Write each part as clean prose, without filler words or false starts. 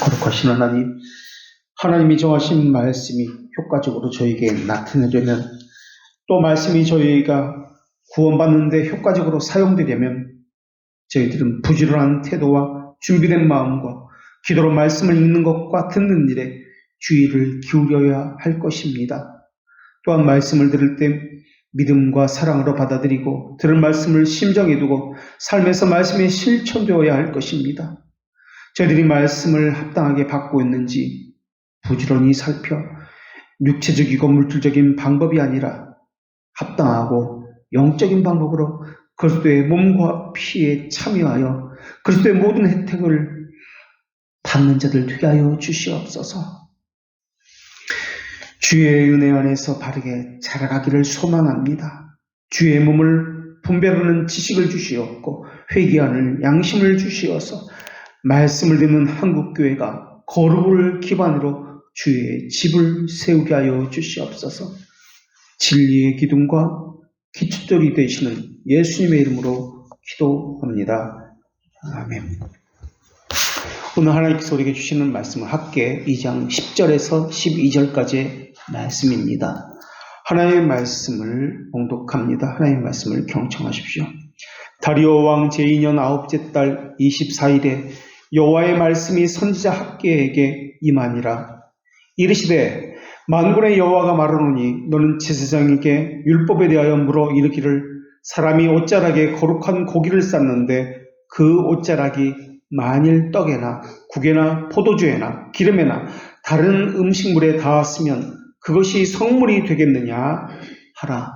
거룩하신 하나님, 하나님이 정하신 말씀이 효과적으로 저에게 나타내려면, 또 말씀이 저희가 구원받는 데 효과적으로 사용되려면 저희들은 부지런한 태도와 준비된 마음과 기도로 말씀을 읽는 것과 듣는 일에 주의를 기울여야 할 것입니다. 또한 말씀을 들을 때 믿음과 사랑으로 받아들이고 들은 말씀을 심정에 두고 삶에서 말씀이 실천되어야 할 것입니다. 저희들이 말씀을 합당하게 받고 있는지 부지런히 살펴 육체적이고 물질적인 방법이 아니라 합당하고 영적인 방법으로 그리스도의 몸과 피에 참여하여 그리스도의 모든 혜택을 받는 자들 되게 하여 주시옵소서. 주의 은혜 안에서 바르게 자라가기를 소망합니다. 주의 몸을 분별하는 지식을 주시옵고 회개하는 양심을 주시어서 말씀을 듣는 한국교회가 거룩을 기반으로 주의 집을 세우게 하여 주시옵소서. 진리의 기둥과 기초돌이 되시는 예수님의 이름으로 기도합니다. 아멘. 오늘 하나님께서 우리에게 주시는 말씀은 학개 2장 10절에서 12절까지의 말씀입니다. 하나님의 말씀을 봉독합니다. 하나님의 말씀을 경청하십시오. 다리오 왕 제2년 9째 달 24일에 여호와의 말씀이 선지자 학개에게 임하니라. 이르시되 만군의 여호와가 말하노니 너는 제사장에게 율법에 대하여 물어 이르기를 사람이 옷자락에 거룩한 고기를 쌓는데 그 옷자락이 만일 떡에나 국에나 포도주에나 기름에나 다른 음식물에 닿았으면 그것이 성물이 되겠느냐 하라.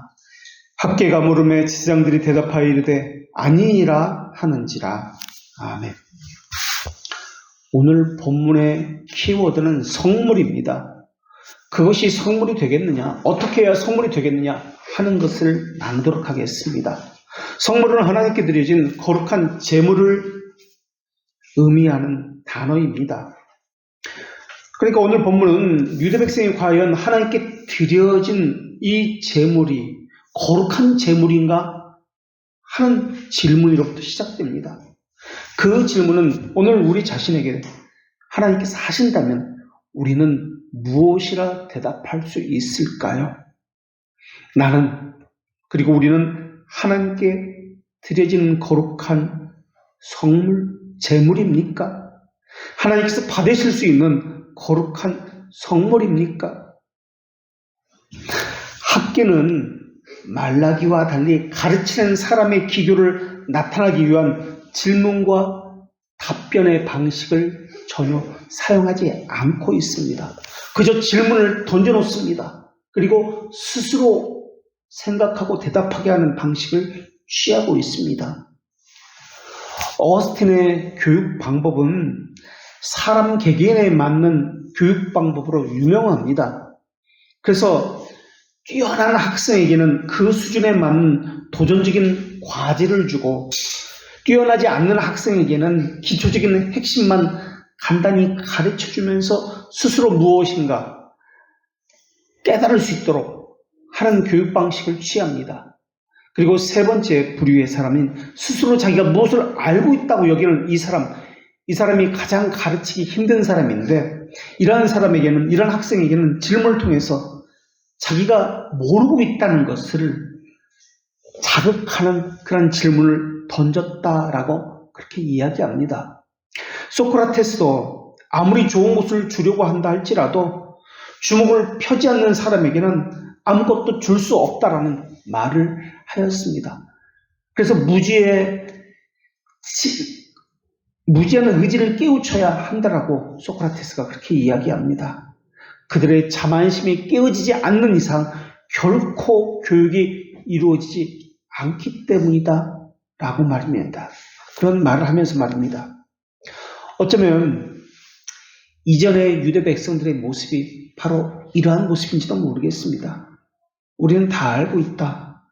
학개가 물음에 제사장들이 대답하여 이르되 아니니라 하는지라. 아멘. 오늘 본문의 키워드는 성물입니다. 그것이 성물이 되겠느냐, 어떻게 해야 성물이 되겠느냐 하는 것을 나누도록 하겠습니다. 성물은 하나님께 드려진 거룩한 제물을 의미하는 단어입니다. 그러니까 오늘 본문은 유대 백성이 과연 하나님께 드려진 이 제물이 거룩한 제물인가 하는 질문으로부터 시작됩니다. 그 질문은 오늘 우리 자신에게 하나님께서 하신다면 우리는 무엇이라 대답할 수 있을까요? 나는, 그리고 우리는 하나님께 드려지는 거룩한 성물, 제물입니까? 하나님께서 받으실 수 있는 거룩한 성물입니까? 학개는 말라기와 달리 가르치는 사람의 기교를 나타나기 위한 질문과 답변의 방식을 전혀 사용하지 않고 있습니다. 그저 질문을 던져놓습니다. 그리고 스스로 생각하고 대답하게 하는 방식을 취하고 있습니다. 어거스틴의 교육 방법은 사람 개개인에 맞는 교육 방법으로 유명합니다. 그래서 뛰어난 학생에게는 그 수준에 맞는 도전적인 과제를 주고 뛰어나지 않는 학생에게는 기초적인 핵심만 간단히 가르쳐주면서 스스로 무엇인가 깨달을 수 있도록 하는 교육 방식을 취합니다. 그리고 세 번째 부류의 사람인 스스로 자기가 무엇을 알고 있다고 여기는 이 사람이 가장 가르치기 힘든 사람인데 이러한 사람에게는, 이러한 학생에게는 질문을 통해서 자기가 모르고 있다는 것을 자극하는 그런 질문을 던졌다라고 그렇게 이야기합니다. 소크라테스도 아무리 좋은 것을 주려고 한다 할지라도 주먹을 펴지 않는 사람에게는 아무것도 줄 수 없다라는 말을 하였습니다. 그래서 무지한 의지를 깨우쳐야 한다라고 소크라테스가 그렇게 이야기합니다. 그들의 자만심이 깨어지지 않는 이상 결코 교육이 이루어지지 않기 때문이다 라고 말입니다. 그런 말을 하면서 말입니다. 어쩌면 이전의 유대 백성들의 모습이 바로 이러한 모습인지도 모르겠습니다. 우리는 다 알고 있다.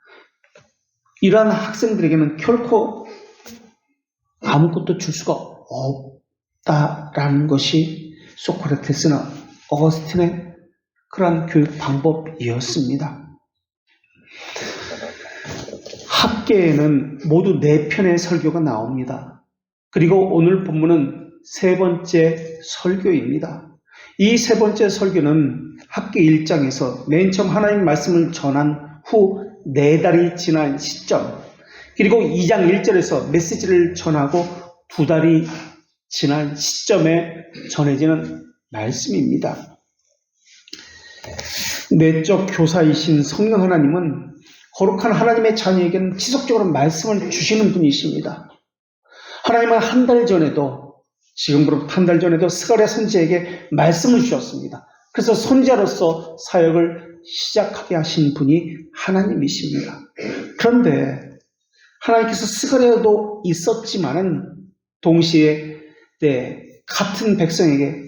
이러한 학생들에게는 결코 아무것도 줄 수가 없다라는 것이 소크라테스나 어거스틴의 그러한 교육 방법이었습니다. 학개에는 모두 4편의 설교가 나옵니다. 그리고 오늘 본문은 세 번째 설교입니다. 이 세 번째 설교는 학계 1장에서 맨 처음 하나님 말씀을 전한 후 4달이 지난 시점, 그리고 2장 1절에서 메시지를 전하고 2달이 지난 시점에 전해지는 말씀입니다. 내적 교사이신 성령 하나님은 거룩한 하나님의 자녀에게는 지속적으로 말씀을 주시는 분이십니다. 하나님은 한 달 전에도, 지금부터 한 달 전에도 스가랴 선지자에게 말씀을 주셨습니다. 그래서 선지자로서 사역을 시작하게 하신 분이 하나님이십니다. 그런데 하나님께서 스가랴도 있었지만은 동시에 같은 백성에게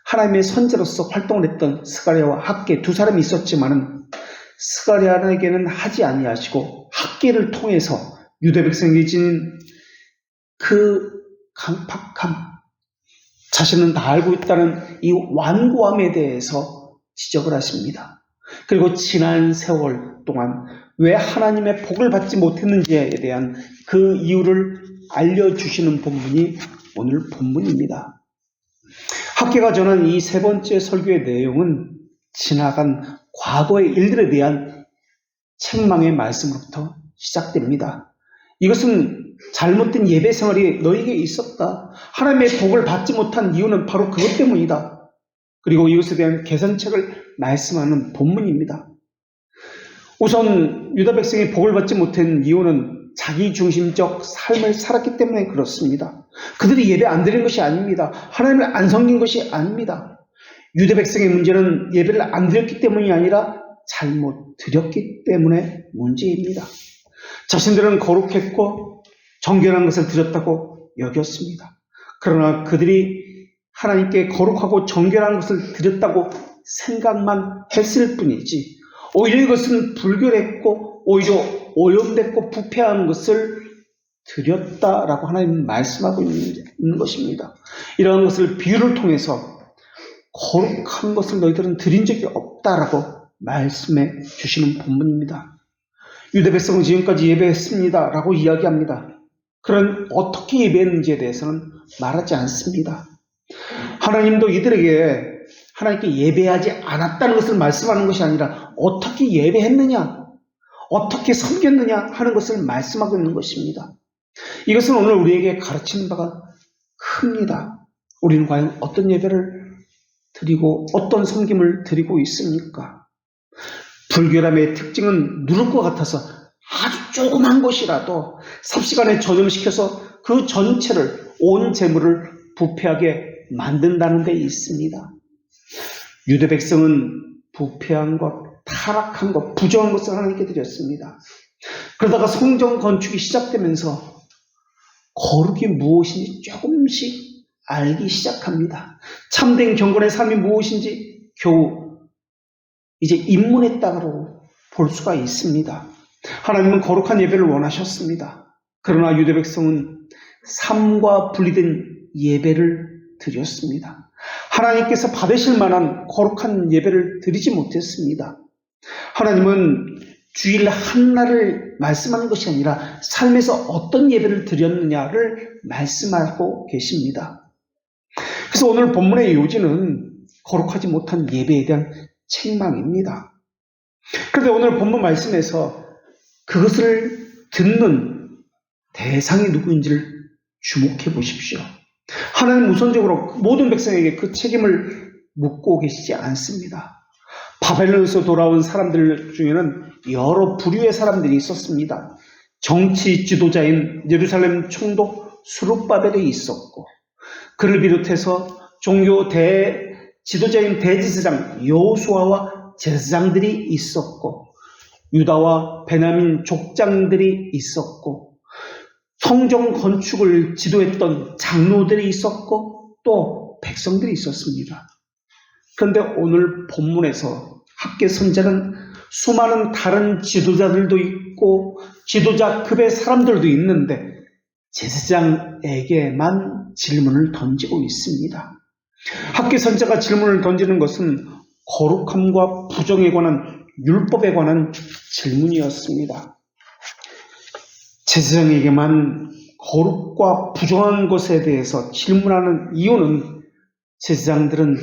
하나님의 선지자로서 활동을 했던 스가랴와 학계 두 사람이 있었지만은 스가랴에게는 하지 아니하시고 학계를 통해서 유대 백성에게 지닌 그 강팍함, 자신은 다 알고 있다는 이 완고함에 대해서 지적을 하십니다. 그리고 지난 세월 동안 왜 하나님의 복을 받지 못했는지에 대한 그 이유를 알려주시는 본문이 오늘 본문입니다. 학계가 전한 이 세 번째 설교의 내용은 지나간 과거의 일들에 대한 책망의 말씀으로부터 시작됩니다. 이것은 잘못된 예배 생활이 너에게 있었다. 하나님의 복을 받지 못한 이유는 바로 그것 때문이다. 그리고 이것에 대한 개선책을 말씀하는 본문입니다. 우선 유다 백성이 복을 받지 못한 이유는 자기중심적 삶을 살았기 때문에 그렇습니다. 그들이 예배 안 드린 것이 아닙니다. 하나님을 안 섬긴 것이 아닙니다. 유대 백성의 문제는 예배를 안 드렸기 때문이 아니라 잘못 드렸기 때문에 문제입니다. 자신들은 거룩했고 정결한 것을 드렸다고 여겼습니다. 그러나 그들이 하나님께 거룩하고 정결한 것을 드렸다고 생각만 했을 뿐이지, 오히려 이것은 불결했고 오히려 오염됐고 부패한 것을 드렸다라고 하나님은 말씀하고 있는 것입니다. 이러한 것을 비유를 통해서 거룩한 것을 너희들은 드린 적이 없다라고 말씀해 주시는 본문입니다. 유대 백성은 지금까지 예배했습니다 라고 이야기합니다. 그런 어떻게 예배했는지에 대해서는 말하지 않습니다. 하나님도 이들에게 하나님께 예배하지 않았다는 것을 말씀하는 것이 아니라 어떻게 예배했느냐, 어떻게 섬겼느냐 하는 것을 말씀하고 있는 것입니다. 이것은 오늘 우리에게 가르치는 바가 큽니다. 우리는 과연 어떤 예배를 드리고 어떤 섬김을 드리고 있습니까? 불결함의 특징은 누를 것 같아서 아주 조그만 것이라도 삽시간에 전염시켜서 그 전체를, 온 재물을 부패하게 만든다는 데 있습니다. 유대 백성은 부패한 것, 타락한 것, 부정한 것을 하나님께 드렸습니다. 그러다가 성전 건축이 시작되면서 거룩이 무엇인지 조금씩 알기 시작합니다. 참된 경건의 삶이 무엇인지 겨우 이제 입문했다고 볼 수가 있습니다. 하나님은 거룩한 예배를 원하셨습니다. 그러나 유대 백성은 삶과 분리된 예배를 드렸습니다. 하나님께서 받으실 만한 거룩한 예배를 드리지 못했습니다. 하나님은 주일 한날을 말씀하는 것이 아니라 삶에서 어떤 예배를 드렸느냐를 말씀하고 계십니다. 그래서 오늘 본문의 요지는 거룩하지 못한 예배에 대한 책망입니다. 그런데 오늘 본문 말씀에서 그것을 듣는 대상이 누구인지를 주목해 보십시오. 하나님 우선적으로 모든 백성에게 그 책임을 묻고 계시지 않습니다. 바벨론에서 돌아온 사람들 중에는 여러 부류의 사람들이 있었습니다. 정치 지도자인 예루살렘 총독 수룹바벨이 있었고, 그를 비롯해서 종교 지도자인 대제사장 여호수아와 제사장들이 있었고, 유다와 베냐민 족장들이 있었고, 성전 건축을 지도했던 장로들이 있었고, 또 백성들이 있었습니다. 그런데 오늘 본문에서 학계 선자는 수많은 다른 지도자들도 있고 지도자급의 사람들도 있는데 제사장에게만 질문을 던지고 있습니다. 학계 선자가 질문을 던지는 것은 거룩함과 부정에 관한 율법에 관한 질문이었습니다. 제사장에게만 거룩과 부정한 것에 대해서 질문하는 이유는 제사장들은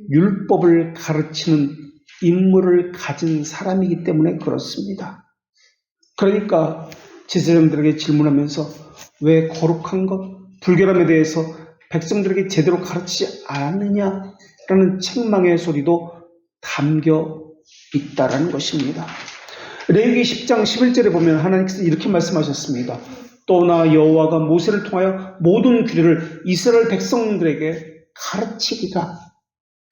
율법을 가르치는 임무를 가진 사람이기 때문에 그렇습니다. 그러니까 제사장들에게 질문하면서 왜 거룩한 것, 불결함에 대해서 백성들에게 제대로 가르치지 않았느냐라는 책망의 소리도 담겨 있다라는 것입니다. 레위기 10장 11절에 보면 하나님께서 이렇게 말씀하셨습니다. 또나 여호와가 모세를 통하여 모든 규례를 이스라엘 백성들에게 가르치리라.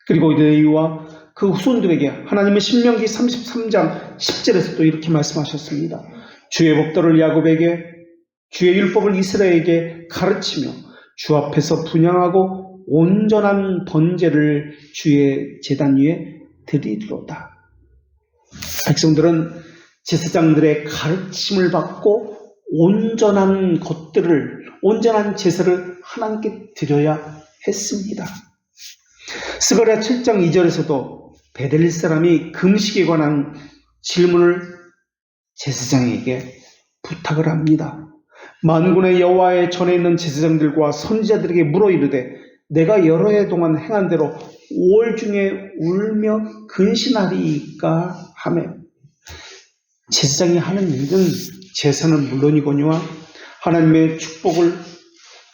그리고 레위와 그 후손들에게 하나님은 신명기 33장 10절에서 또 이렇게 말씀하셨습니다. 주의 법도를 야곱에게, 주의 율법을 이스라엘에게 가르치며 주 앞에서 분향하고 온전한 번제를 주의 제단 위에 드리리로다. 백성들은 제사장들의 가르침을 받고 온전한 것들을, 온전한 제사를 하나님께 드려야 했습니다. 스가랴 7장 2절에서도 베델 사람이 금식에 관한 질문을 제사장에게 부탁을 합니다. 만군의 여호와의 전에 있는 제사장들과 선지자들에게 물어 이르되 내가 여러 해 동안 행한 대로 5월 중에 울며 근신하리이까 하며, 제사장이 하는 일은 제사는 물론이거니와 하나님의 축복을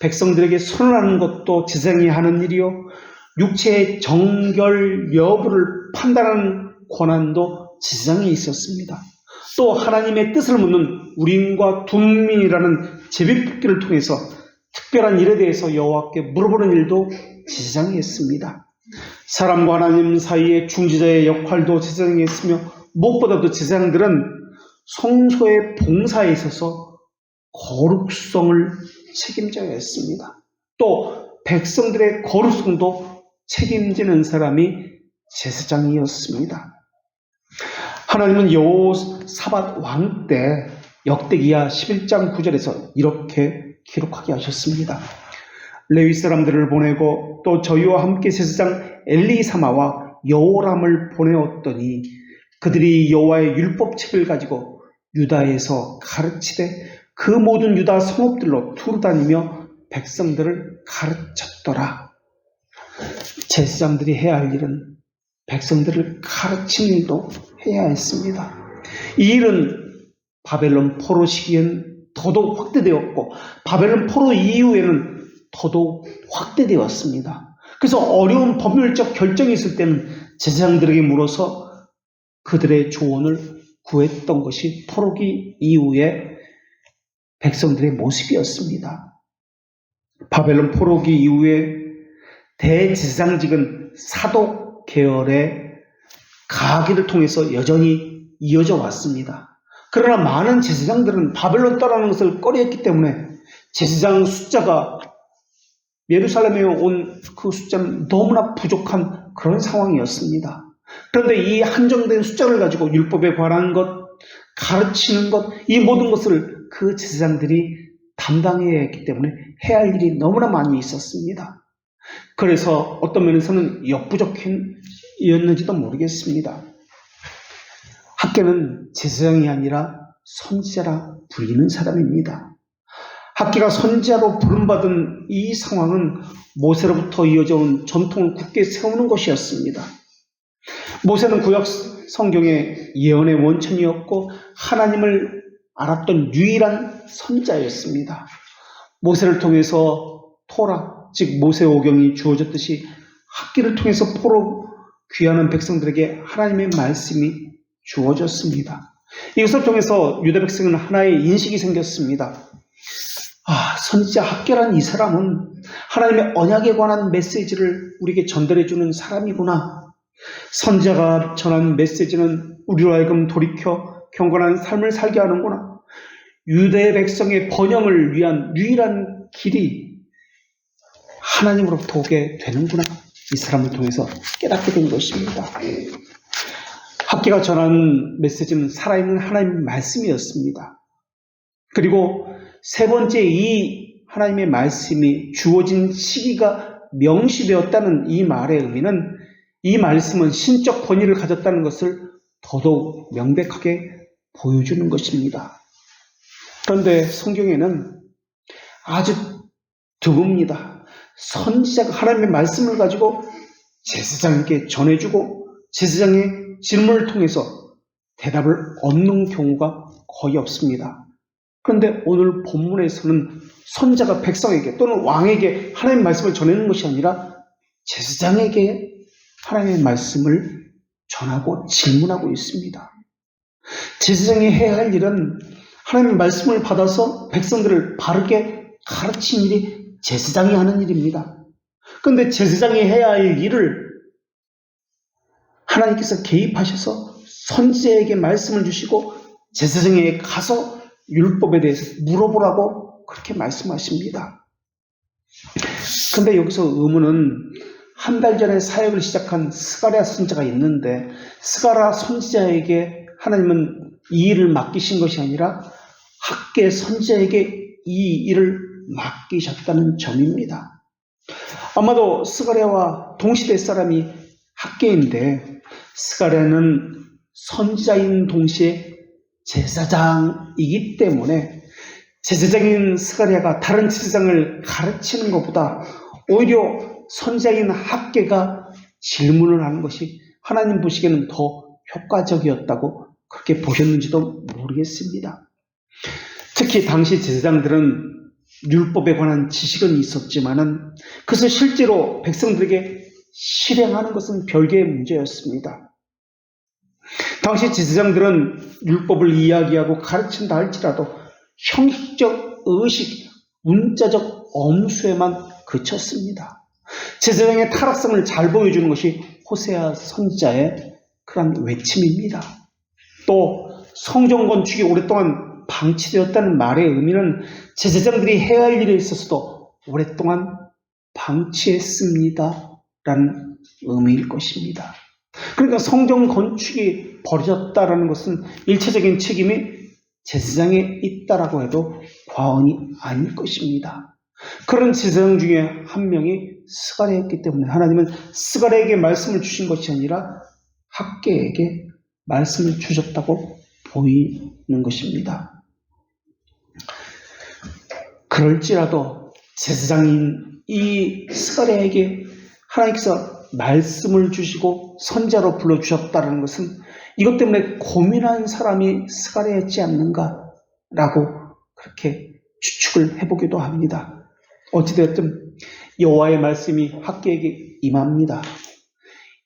백성들에게 선언하는 것도 제사장이 하는 일이요, 육체의 정결 여부를 판단하는 권한도 제사장에 있었습니다. 또 하나님의 뜻을 묻는 우림과 둠민이라는 제비뽑기를 통해서 특별한 일에 대해서 여호와께 물어보는 일도 제사장이 했습니다. 사람과 하나님 사이의 중지자의 역할도 제사장이 했으며, 무엇보다도 제사장들은 성소의 봉사에 있어서 거룩성을 책임져야 했습니다. 또 백성들의 거룩성도 책임지는 사람이 제사장이었습니다. 하나님은 여호사밧 왕 때 역대기야 11장 9절에서 이렇게 기록하게 하셨습니다. 레위 사람들을 보내고 또 저희와 함께 제사장 엘리사마와 여호람을 보내었더니 그들이 여호와의 율법책을 가지고 유다에서 가르치되 그 모든 유다 성읍들로 두루 다니며 백성들을 가르쳤더라. 제사장들이 해야 할 일은 백성들을 가르치는 일도 해야 했습니다. 이 일은 바벨론 포로 시기엔 더더욱 확대되었고 바벨론 포로 이후에는 더더욱 확대되었습니다. 그래서 어려운 법률적 결정이 있을 때는 제사장들에게 물어서 그들의 조언을 구했던 것이 포로기 이후의 백성들의 모습이었습니다. 바벨론 포로기 이후에 대제사장직은 사독 계열의 가기를 통해서 여전히 이어져 왔습니다. 그러나 많은 제사장들은 바벨론 떠나는 것을 꺼려했기 때문에 제사장 숫자가 예루살렘에 온 그 숫자는 너무나 부족한 그런 상황이었습니다. 그런데 이 한정된 숫자를 가지고 율법에 관한 것, 가르치는 것, 이 모든 것을 그 제사장들이 담당해야 했기 때문에 해야 할 일이 너무나 많이 있었습니다. 그래서 어떤 면에서는 역부족이었는지도 모르겠습니다. 학개는 제사장이 아니라 선지자라 불리는 사람입니다. 학개가 선지자로 부름받은 이 상황은 모세로부터 이어져 온 전통을 굳게 세우는 것이었습니다. 모세는 구약 성경의 예언의 원천이었고 하나님을 알았던 유일한 선지자였습니다. 모세를 통해서 토라, 즉 모세오경이 주어졌듯이 학기를 통해서 포로 귀하는 백성들에게 하나님의 말씀이 주어졌습니다. 이것을 통해서 유다 백성은 하나의 인식이 생겼습니다. 선지자 학개란 이 사람은 하나님의 언약에 관한 메시지를 우리에게 전달해주는 사람이구나. 선지자가 전한 메시지는 우리로 하여금 돌이켜 경건한 삶을 살게 하는구나. 유대 백성의 번영을 위한 유일한 길이 하나님으로부터 오게 되는구나. 이 사람을 통해서 깨닫게 된 것입니다. 학개가 전한 메시지는 살아있는 하나님의 말씀이었습니다. 그리고 세 번째, 이 하나님의 말씀이 주어진 시기가 명시되었다는 이 말의 의미는 이 말씀은 신적 권위를 가졌다는 것을 더더욱 명백하게 보여주는 것입니다. 그런데 성경에는 아주 드뭅니다. 선지자가 하나님의 말씀을 가지고 제사장에게 전해주고 제사장의 질문을 통해서 대답을 얻는 경우가 거의 없습니다. 그런데 오늘 본문에서는 선지자가 백성에게 또는 왕에게 하나님의 말씀을 전하는 것이 아니라 제사장에게 하나님의 말씀을 전하고 질문하고 있습니다. 제사장이 해야 할 일은 하나님의 말씀을 받아서 백성들을 바르게 가르치는 일이 제사장이 하는 일입니다. 그런데 제사장이 해야 할 일을 하나님께서 개입하셔서 선지자에게 말씀을 주시고 제사장에게 가서 율법에 대해서 물어보라고 그렇게 말씀하십니다. 그런데 여기서 의문은 한 달 전에 사역을 시작한 스가랴 선지자가 있는데 스가랴 선지자에게 하나님은 이 일을 맡기신 것이 아니라 학계 선지자에게 이 일을 맡기셨다는 점입니다. 아마도 스가랴와 동시대 사람이 학계인데 스가랴는 선지자인 동시에 제사장이기 때문에 제사장인 스가랴가 다른 제사장을 가르치는 것보다 오히려 선지자인 학계가 질문을 하는 것이 하나님 보시기에는 더 효과적이었다고 그렇게 보셨는지도 모르겠습니다. 특히 당시 제사장들은 율법에 관한 지식은 있었지만은 그것을 실제로 백성들에게 실행하는 것은 별개의 문제였습니다. 당시 제사장들은 율법을 이야기하고 가르친다 할지라도 형식적 의식, 문자적 엄수에만 그쳤습니다. 제사장의 타락성을 잘 보여주는 것이 호세아 선지자의 그런 외침입니다. 또 성전 건축이 오랫동안 방치되었다는 말의 의미는 제사장들이 해야 할 일에 있어서도 오랫동안 방치했습니다 라는 의미일 것입니다. 그러니까 성전 건축이 벌어졌다는 것은 일차적인 책임이 제사장에 있다라고 해도 과언이 아닐 것입니다. 그런 제사장 중에 한 명이 스가랴였기 때문에 하나님은 스가랴에게 말씀을 주신 것이 아니라 학계에게 말씀을 주셨다고 보이는 것입니다. 그럴지라도 제사장인 이 스가랴에게 하나님께서 말씀을 주시고 선자로 불러주셨다는 것은 이것 때문에 고민한 사람이 스가랴였지 않는가라고 그렇게 추측을 해보기도 합니다. 어찌되었든 여호와의 말씀이 학계에게 임합니다.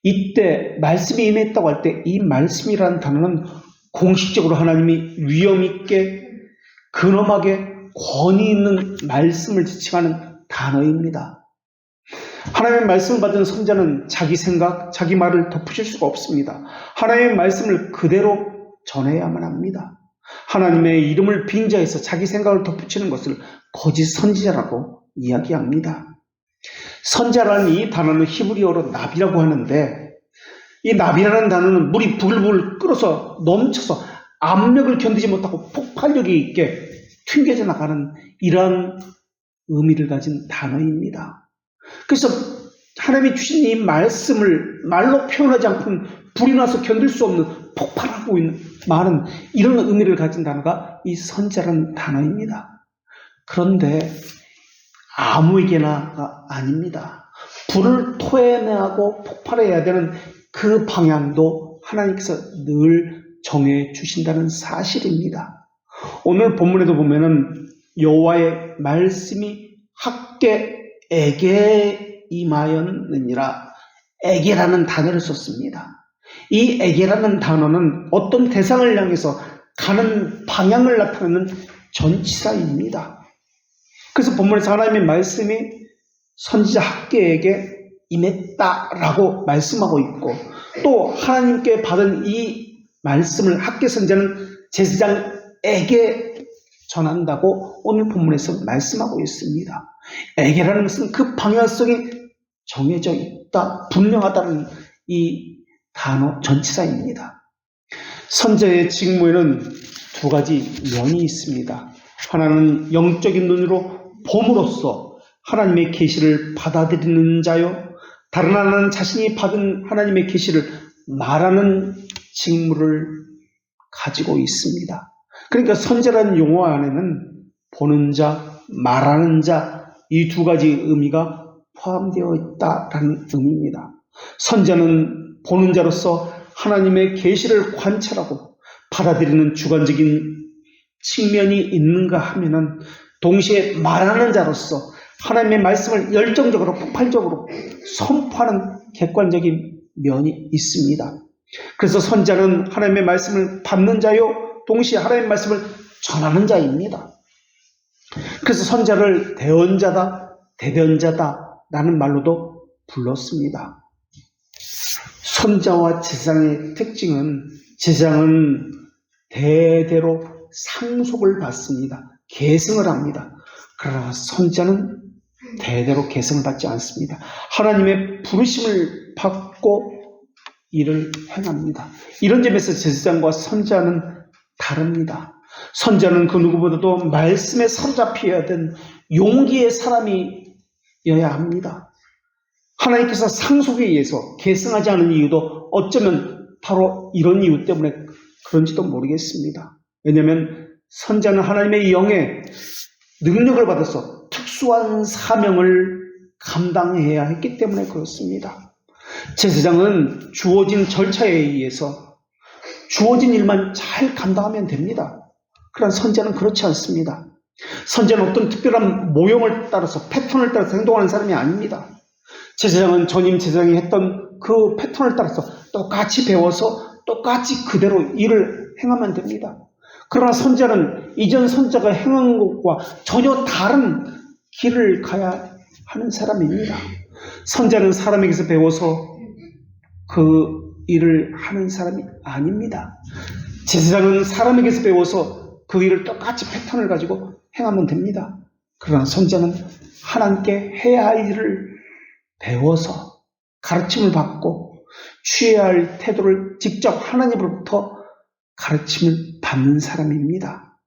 이때 말씀이 임했다고 할 때 이 말씀이라는 단어는 공식적으로 하나님이 위엄 있게 근엄하게 권위 있는 말씀을 지칭하는 단어입니다. 하나님의 말씀을 받은 선자는 자기 생각, 자기 말을 덧붙일 수가 없습니다. 하나님의 말씀을 그대로 전해야만 합니다. 하나님의 이름을 빙자해서 자기 생각을 덧붙이는 것을 거짓 선지자라고 이야기합니다. 선자라는 이 단어는 히브리어로 나비라고 하는데 이 나비라는 단어는 물이 부글부글 끓어서 넘쳐서 압력을 견디지 못하고 폭발력이 있게 튕겨져 나가는 이러한 의미를 가진 단어입니다. 그래서 하나님이 주신 이 말씀을 말로 표현하지 않고는 불이 나서 견딜 수 없는 폭발하고 있는 많은 이런 의미를 가진 단어가 이 선자라는 단어입니다. 그런데 아무에게나가 아닙니다. 불을 토해내고 폭발해야 되는 그 방향도 하나님께서 늘 정해 주신다는 사실입니다. 오늘 본문에도 보면은 여호와의 말씀이 학계에게 임하였느니라 에게라는 단어를 썼습니다. 이 에게라는 단어는 어떤 대상을 향해서 가는 방향을 나타내는 전치사입니다. 그래서 본문에서 하나님의 말씀이 선지자 학계에게 임했다라고 말씀하고 있고 또 하나님께 받은 이 말씀을 학계 선지자는 제사장에게 전한다고 오늘 본문에서 말씀하고 있습니다. 에게라는 것은 그 방향성이 정해져 있다, 분명하다는 이 단어 전치사입니다. 선지자의 직무에는 두 가지 면이 있습니다. 하나는 영적인 눈으로 봄으로써 하나님의 계시를 받아들이는 자요, 다른 하나는 자신이 받은 하나님의 계시를 말하는 직무를 가지고 있습니다. 그러니까 선지자라는 용어 안에는 보는 자, 말하는 자, 이 두 가지 의미가 포함되어 있다라는 의미입니다. 선자는 보는 자로서 하나님의 계시를 관찰하고 받아들이는 주관적인 측면이 있는가 하면은 동시에 말하는 자로서 하나님의 말씀을 열정적으로 폭발적으로 선포하는 객관적인 면이 있습니다. 그래서 선자는 하나님의 말씀을 받는 자요 동시에 하나님의 말씀을 전하는 자입니다. 그래서 선자를 대언자다, 대변자다라는 말로도 불렀습니다. 선자와 제사장의 특징은 제사장은 대대로 상속을 받습니다. 계승을 합니다. 그러나 선자는 대대로 계승을 받지 않습니다. 하나님의 부르심을 받고 일을 행합니다. 이런 점에서 제사장과 선자는 다릅니다. 선자는 그 누구보다도 말씀에 사로잡혀야 된 용기의 사람이어야 합니다. 하나님께서 상속에 의해서 계승하지 않은 이유도 어쩌면 바로 이런 이유 때문에 그런지도 모르겠습니다. 왜냐하면 선자는 하나님의 영의 능력을 받아서 특수한 사명을 감당해야 했기 때문에 그렇습니다. 제사장은 주어진 절차에 의해서 주어진 일만 잘 감당하면 됩니다. 그러나 선자는 그렇지 않습니다. 선자는 어떤 특별한 모형을 따라서 패턴을 따라서 행동하는 사람이 아닙니다. 제사장은 전임 제사장이 했던 그 패턴을 따라서 똑같이 배워서 똑같이 그대로 일을 행하면 됩니다. 그러나 선자는 이전 선자가 행한 것과 전혀 다른 길을 가야 하는 사람입니다. 선자는 사람에게서 배워서 그 일을 하는 사람이 아닙니다. 제사장은 사람에게서 배워서 그 일을 똑같이 패턴을 가지고 행하면 됩니다. 그러나 선자는 하나님께 해야 할 일을 배워서 가르침을 받고 취해야 할 태도를 직접 하나님으로부터 가르침을 받는 사람입니다.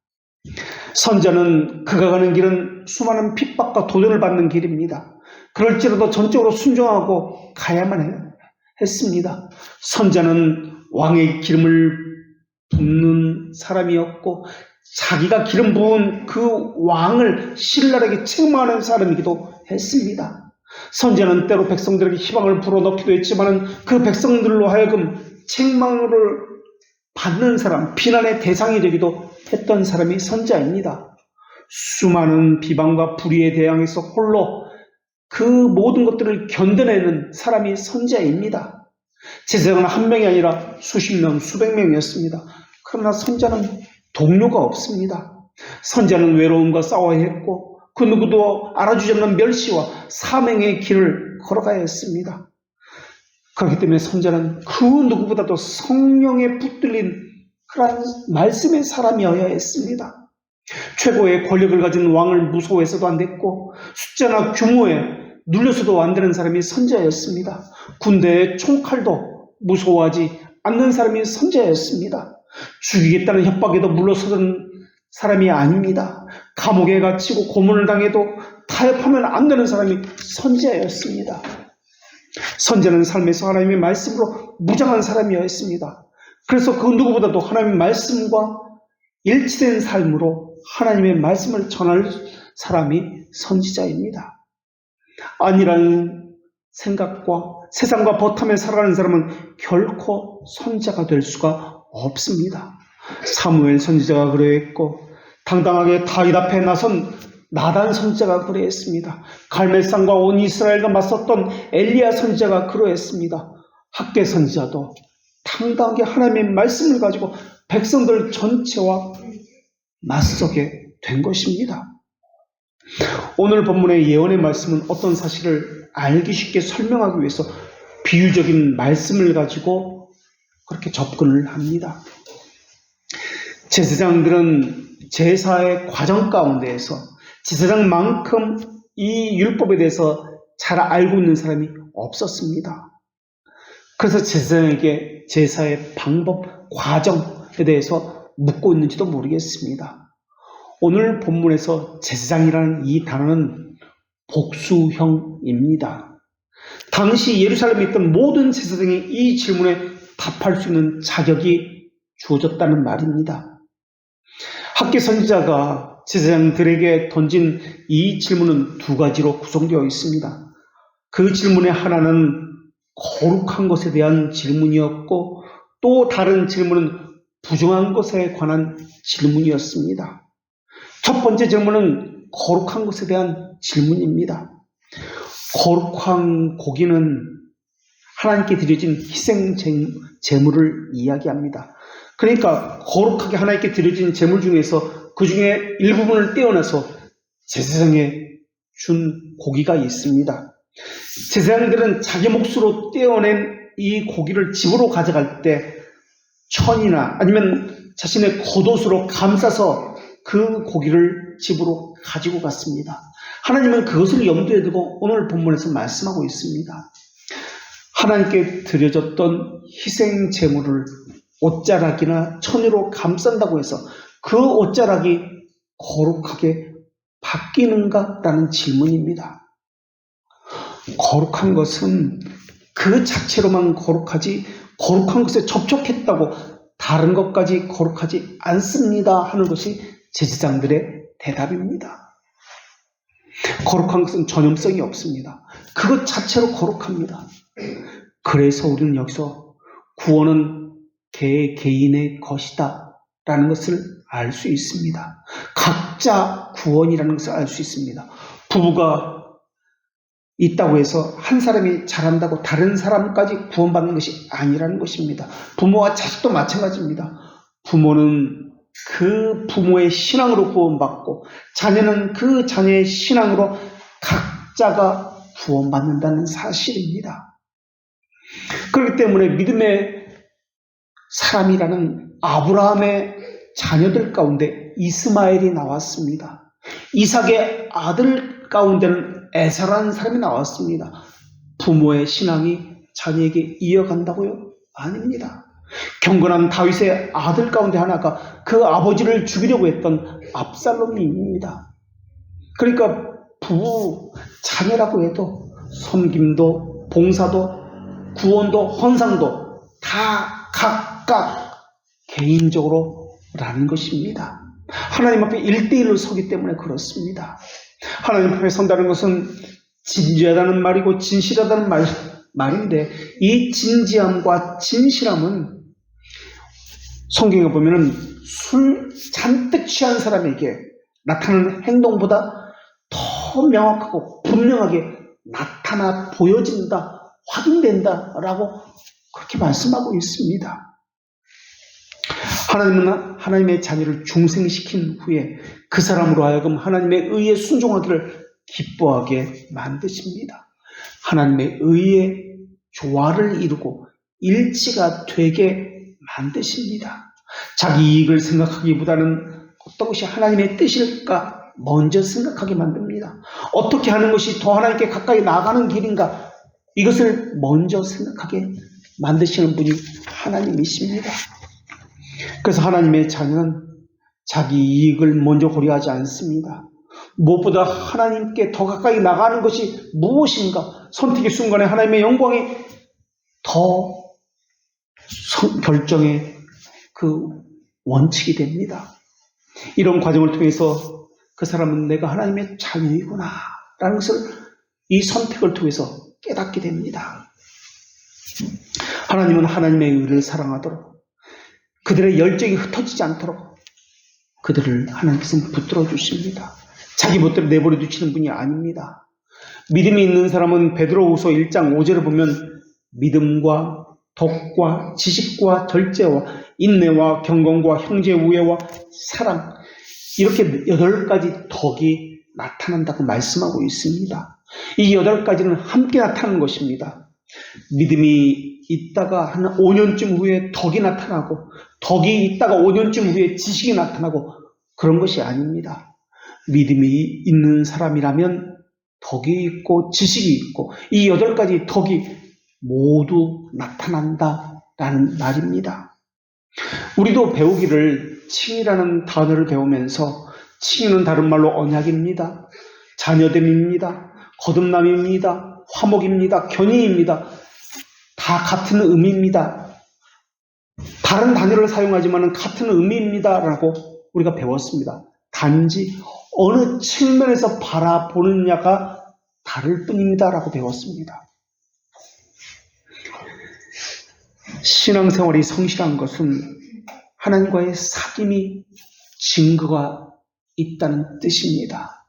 선자는 그가 가는 길은 수많은 핍박과 도전을 받는 길입니다. 그럴지라도 전적으로 순종하고 가야만 했습니다. 선자는 왕의 기름을 붓는 사람이었고 자기가 기름 부은 그 왕을 신랄하게 책망하는 사람이기도 했습니다. 선자는 때로 백성들에게 희망을 불어넣기도 했지만 그 백성들로 하여금 책망을 받는 사람, 비난의 대상이 되기도 했던 사람이 선자입니다. 수많은 비방과 불의에 대항해서 홀로 그 모든 것들을 견뎌내는 사람이 선자입니다. 제사장은 한 명이 아니라 수십 명, 수백 명이었습니다. 그러나 선자는 동료가 없습니다. 선자는 외로움과 싸워야 했고 그 누구도 알아주지 않는 멸시와 사명의 길을 걸어가야 했습니다. 그렇기 때문에 선자는 그 누구보다도 성령에 붙들린 그런 말씀의 사람이어야 했습니다. 최고의 권력을 가진 왕을 무서워해서도 안 됐고 숫자나 규모에 눌려서도 안 되는 사람이 선자였습니다. 군대의 총칼도 무서워하지 않는 사람이 선자였습니다. 죽이겠다는 협박에도 물러서던 사람이 아닙니다. 감옥에 갇히고 고문을 당해도 타협하면 안 되는 사람이 선자였습니다. 선자는 삶에서 하나님의 말씀으로 무장한 사람이었습니다. 그래서 그 누구보다도 하나님의 말씀과 일치된 삶으로 하나님의 말씀을 전할 사람이 선지자입니다. 아니라는 생각과 세상과 버텀에 살아가는 사람은 결코 선지자가 될 수가 없습니다. 사무엘 선지자가 그러했고 당당하게 다윗 앞에 나선 나단 선지자가 그러했습니다. 갈멜산과 온 이스라엘과 맞섰던 엘리야 선지자가 그러했습니다. 학개 선지자도 당당하게 하나님의 말씀을 가지고 백성들 전체와 맞서게 된 것입니다. 오늘 본문의 예언의 말씀은 어떤 사실을 알기 쉽게 설명하기 위해서 비유적인 말씀을 가지고 그렇게 접근을 합니다. 제사장들은 제사의 과정 가운데에서 제사장만큼 이 율법에 대해서 잘 알고 있는 사람이 없었습니다. 그래서 제사장에게 제사의 방법, 과정에 대해서 묻고 있는지도 모르겠습니다. 오늘 본문에서 제사장이라는 이 단어는 복수형입니다. 당시 예루살렘에 있던 모든 제사장이 이 질문에 답할 수 있는 자격이 주어졌다는 말입니다. 학개 선지자가 제사장들에게 던진 이 질문은 두 가지로 구성되어 있습니다. 그 질문의 하나는 거룩한 것에 대한 질문이었고 또 다른 질문은 부정한 것에 관한 질문이었습니다. 첫 번째 질문은 거룩한 것에 대한 질문입니다. 거룩한 고기는 하나님께 드려진 희생 제물을 이야기합니다. 그러니까 거룩하게 하나님께 드려진 제물 중에서 그 중에 일부분을 떼어내서 제사장에 준 고기가 있습니다. 제사장들은 자기 몫으로 떼어낸 이 고기를 집으로 가져갈 때 천이나 아니면 자신의 겉옷으로 감싸서 그 고기를 집으로 가지고 갔습니다. 하나님은 그것을 염두에 두고 오늘 본문에서 말씀하고 있습니다. 하나님께 드려졌던 희생 제물을 옷자락이나 천으로 감싼다고 해서 그 옷자락이 거룩하게 바뀌는가라는 질문입니다. 거룩한 것은 그 자체로만 거룩하지 거룩한 것에 접촉했다고 다른 것까지 거룩하지 않습니다 하는 것이 제사장들의 대답입니다. 거룩한 것은 전염성이 없습니다. 그것 자체로 거룩합니다. 그래서 우리는 여기서 구원은 개인의 것이다 라는 것을 알 수 있습니다. 각자 구원이라는 것을 알 수 있습니다. 부부가 있다고 해서 한 사람이 잘한다고 다른 사람까지 구원받는 것이 아니라는 것입니다. 부모와 자식도 마찬가지입니다. 부모는 그 부모의 신앙으로 구원받고 자녀는 그 자녀의 신앙으로 각자가 구원받는다는 사실입니다. 그렇기 때문에 믿음의 사람이라는 아브라함의 자녀들 가운데 이스마엘이 나왔습니다. 이삭의 아들 가운데는 에사라는 사람이 나왔습니다. 부모의 신앙이 자녀에게 이어간다고요? 아닙니다. 경건한 다윗의 아들 가운데 하나가 그 아버지를 죽이려고 했던 압살롬입니다. 그러니까 부부, 자녀라고 해도 섬김도, 봉사도, 구원도, 헌상도 다 각각 개인적으로 라는 것입니다. 하나님 앞에 1대1로 서기 때문에 그렇습니다. 하나님 앞에 선다는 것은 진지하다는 말이고 진실하다는 말인데 이 진지함과 진실함은 성경에 보면은 술 잔뜩 취한 사람에게 나타나는 행동보다 더 명확하고 분명하게 나타나 보여진다, 확인된다라고 그렇게 말씀하고 있습니다. 하나님은 하나님의 자녀를 중생시킨 후에 그 사람으로 하여금 하나님의 의에 순종하기를 기뻐하게 만드십니다. 하나님의 의에 조화를 이루고 일치가 되게 만드십니다. 자기 이익을 생각하기보다는 어떤 것이 하나님의 뜻일까 먼저 생각하게 만듭니다. 어떻게 하는 것이 더 하나님께 가까이 나아가는 길인가 이것을 먼저 생각하게 만드시는 분이 하나님이십니다. 그래서 하나님의 자녀는 자기 이익을 먼저 고려하지 않습니다. 무엇보다 하나님께 더 가까이 나가는 것이 무엇인가 선택의 순간에 하나님의 영광이 더 결정의 그 원칙이 됩니다. 이런 과정을 통해서 그 사람은 내가 하나님의 자녀이구나 라는 것을 이 선택을 통해서 깨닫게 됩니다. 하나님은 하나님의 의를 사랑하도록 그들의 열정이 흩어지지 않도록 그들을 하나님께서는 붙들어 주십니다. 자기 멋대로 내버려 두시는 분이 아닙니다. 믿음이 있는 사람은 베드로후서 1장 5절을 보면 믿음과 덕과 지식과 절제와 인내와 경건과 형제 우애와 사랑 이렇게 8가지 덕이 나타난다고 말씀하고 있습니다. 이 8가지는 함께 나타나는 것입니다. 믿음이 있다가 한 5년쯤 후에 덕이 나타나고 덕이 있다가 5년쯤 후에 지식이 나타나고 그런 것이 아닙니다. 믿음이 있는 사람이라면 덕이 있고 지식이 있고 이 8가지 덕이 모두 나타난다라는 말입니다. 우리도 배우기를 칭이라는 단어를 배우면서 칭은 다른 말로 언약입니다. 자녀됨입니다. 거듭남입니다. 화목입니다. 견인입니다. 다 같은 의미입니다. 다른 단어를 사용하지만 같은 의미입니다 라고 우리가 배웠습니다. 단지 어느 측면에서 바라보느냐가 다를 뿐입니다. 라고 배웠습니다. 신앙생활이 성실한 것은 하나님과의 사귐이 증거가 있다는 뜻입니다.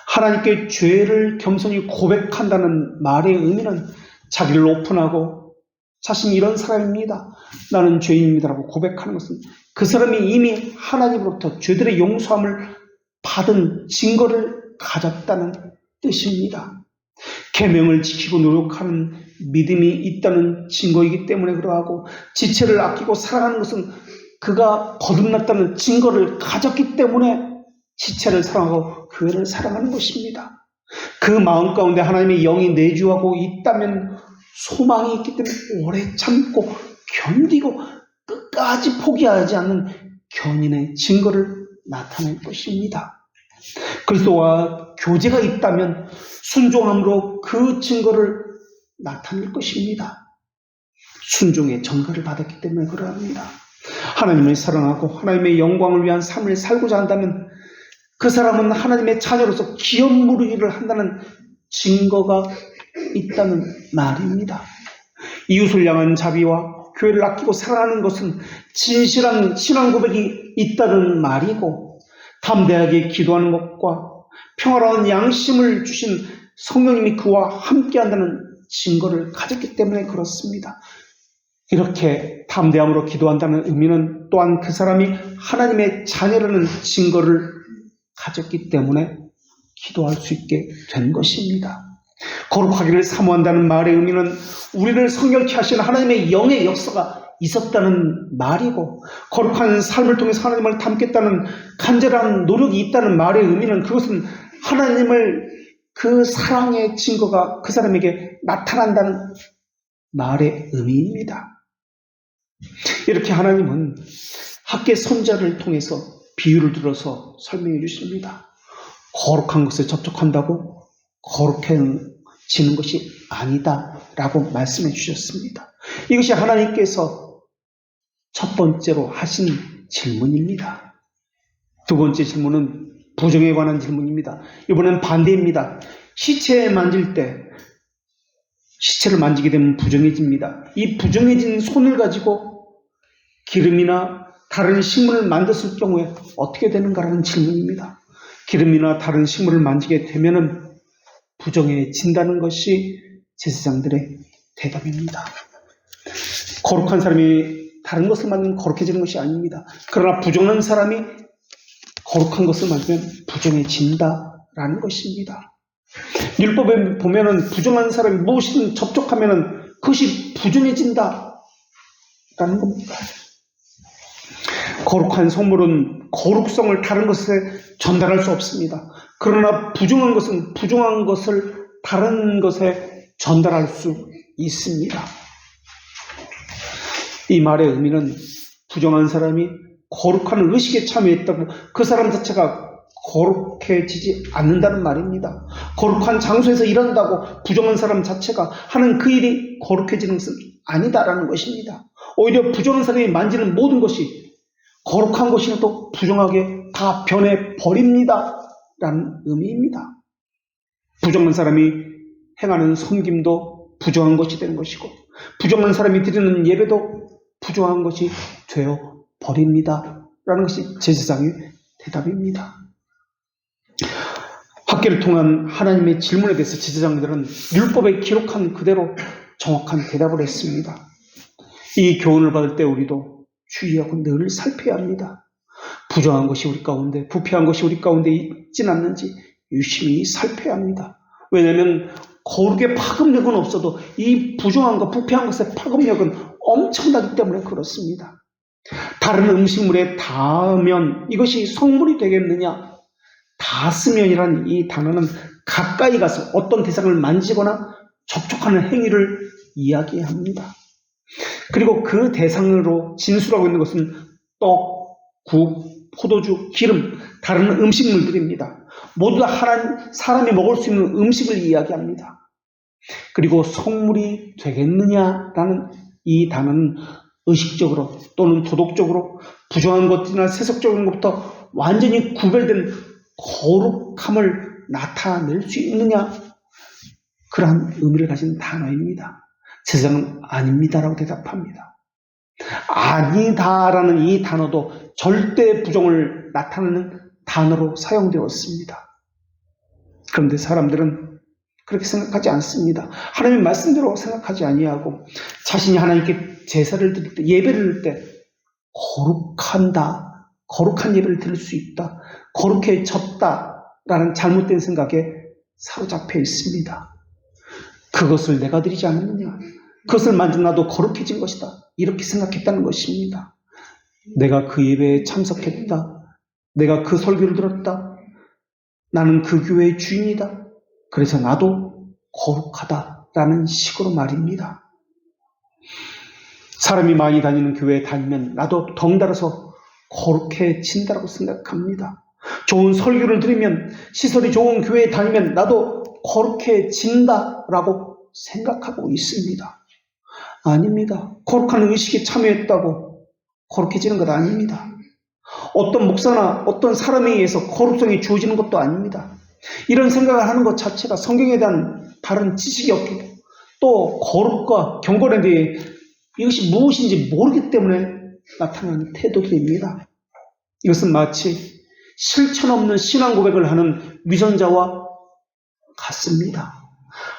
하나님께 죄를 겸손히 고백한다는 말의 의미는 자기를 오픈하고 자신이 이런 사람입니다. 나는 죄인입니다라고 고백하는 것은 그 사람이 이미 하나님으로부터 죄들의 용서함을 받은 증거를 가졌다는 뜻입니다. 계명을 지키고 노력하는 믿음이 있다는 증거이기 때문에 그러하고 지체를 아끼고 사랑하는 것은 그가 거듭났다는 증거를 가졌기 때문에 지체를 사랑하고 교회를 사랑하는 것입니다. 그 마음 가운데 하나님의 영이 내주하고 있다면 소망이 있기 때문에 오래 참고 견디고 끝까지 포기하지 않는 견인의 증거를 나타낼 것입니다. 그리스도와 교제가 있다면 순종함으로 그 증거를 나타낼 것입니다. 순종의 전가를 받았기 때문에 그러합니다. 하나님을 사랑하고 하나님의 영광을 위한 삶을 살고자 한다면 그 사람은 하나님의 자녀로서 기업무르기를 한다는 증거가 있다는 말입니다. 이웃을 향한 자비와 교회를 아끼고 사랑하는 것은 진실한 신앙 고백이 있다는 말이고 담대하게 기도하는 것과 평화로운 양심을 주신 성령님이 그와 함께한다는 증거를 가졌기 때문에 그렇습니다. 이렇게 담대함으로 기도한다는 의미는 또한 그 사람이 하나님의 자녀라는 증거를 가졌기 때문에 기도할 수 있게 된 것입니다. 거룩하기를 사모한다는 말의 의미는 우리를 성결케 하시는 하나님의 영의 역사가 있었다는 말이고 거룩한 삶을 통해서 하나님을 닮겠다는 간절한 노력이 있다는 말의 의미는 그것은 하나님을 그 사랑의 증거가 그 사람에게 나타난다는 말의 의미입니다. 이렇게 하나님은 학계 선자를 통해서 비유를 들어서 설명해 주십니다. 거룩한 것을 접촉한다고 거룩해지는 것이 아니다 라고 말씀해 주셨습니다. 이것이 하나님께서 첫 번째로 하신 질문입니다. 두 번째 질문은 부정에 관한 질문입니다. 이번엔 반대입니다. 시체에 만질 때 시체를 만지게 되면 부정해집니다. 이 부정해진 손을 가지고 기름이나 다른 식물을 만졌을 경우에 어떻게 되는가라는 질문입니다. 기름이나 다른 식물을 만지게 되면 부정해진다는 것이 제사장들의 대답입니다. 거룩한 사람이 다른 것을 만지면 거룩해지는 것이 아닙니다. 그러나 부정한 사람이 거룩한 것을 만지면 부정해진다라는 것입니다. 율법에 보면은 부정한 사람이 무엇이든 접촉하면은 그것이 부정해진다라는 겁니다. 거룩한 성물은 거룩성을 다른 것에 전달할 수 없습니다. 그러나 부정한 것은 부정한 것을 다른 것에 전달할 수 있습니다. 이 말의 의미는 부정한 사람이 거룩한 의식에 참여했다고 그 사람 자체가 거룩해지지 않는다는 말입니다. 거룩한 장소에서 일한다고 부정한 사람 자체가 하는 그 일이 거룩해지는 것은 아니다라는 것입니다. 오히려 부정한 사람이 만지는 모든 것이 거룩한 것이라도 부정하게 다 변해버립니다 라는 의미입니다. 부정한 사람이 행하는 섬김도 부정한 것이 되는 것이고 부정한 사람이 드리는 예배도 부정한 것이 되어버립니다 라는 것이 제사장의 대답입니다. 학계를 통한 하나님의 질문에 대해서 제사장들은 율법에 기록한 그대로 정확한 대답을 했습니다. 이 교훈을 받을 때 우리도 주의하고 늘 살펴야 합니다. 부정한 것이 우리 가운데, 부패한 것이 우리 가운데 있진 않는지 유심히 살펴야 합니다. 왜냐하면 거룩의 파급력은 없어도 이 부정한 것, 부패한 것의 파급력은 엄청나기 때문에 그렇습니다. 다른 음식물에 닿으면 이것이 성물이 되겠느냐? 닿으면이란 이 단어는 가까이 가서 어떤 대상을 만지거나 접촉하는 행위를 이야기합니다. 그리고 그 대상으로 진술하고 있는 것은 떡, 국, 포도주, 기름, 다른 음식물들입니다. 모두 다 사람이 먹을 수 있는 음식을 이야기합니다. 그리고 성물이 되겠느냐라는 이 단어는 의식적으로 또는 도덕적으로 부정한 것이나 세속적인 것부터 완전히 구별된 거룩함을 나타낼 수 있느냐? 그러한 의미를 가진 단어입니다. 세상은 아닙니다라고 대답합니다. 아니다라는 이 단어도 절대 부정을 나타내는 단어로 사용되었습니다. 그런데 사람들은 그렇게 생각하지 않습니다. 하나님의 말씀대로 생각하지 아니하고 자신이 하나님께 제사를 드릴 때, 예배를 드릴 때 거룩한다, 거룩한 예배를 드릴 수 있다, 거룩해졌다라는 잘못된 생각에 사로잡혀 있습니다. 그것을 내가 드리지 않았느냐, 그것을 만져 나도 거룩해진 것이다, 이렇게 생각했다는 것입니다. 내가 그 예배에 참석했다, 내가 그 설교를 들었다, 나는 그 교회의 주인이다, 그래서 나도 거룩하다라는 식으로 말입니다. 사람이 많이 다니는 교회에 다니면 나도 덩달아서 거룩해진다고 생각합니다. 좋은 설교를 들으면, 시설이 좋은 교회에 다니면 나도 거룩해진다라고 생각하고 있습니다. 아닙니다. 거룩한 의식에 참여했다고 거룩해지는 것 아닙니다. 어떤 목사나 어떤 사람에 의해서 거룩성이 주어지는 것도 아닙니다. 이런 생각을 하는 것 자체가 성경에 대한 바른 지식이 없고 또 거룩과 경건에 대해 이것이 무엇인지 모르기 때문에 나타나는 태도들입니다. 이것은 마치 실천 없는 신앙 고백을 하는 위선자와 같습니다.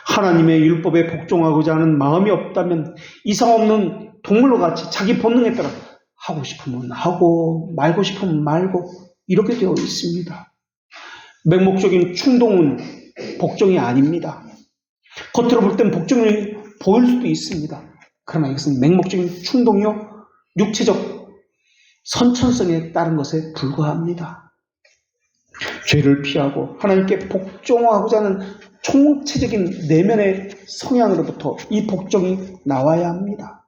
하나님의 율법에 복종하고자 하는 마음이 없다면 이상 없는 동물과 같이 자기 본능에 따라 하고 싶으면 하고 말고 싶으면 말고 이렇게 되어 있습니다. 맹목적인 충동은 복종이 아닙니다. 겉으로 볼 땐 복종이 보일 수도 있습니다. 그러나 이것은 맹목적인 충동이요, 육체적 선천성에 따른 것에 불과합니다. 죄를 피하고 하나님께 복종하고자 하는 총체적인 내면의 성향으로부터 이 복종이 나와야 합니다.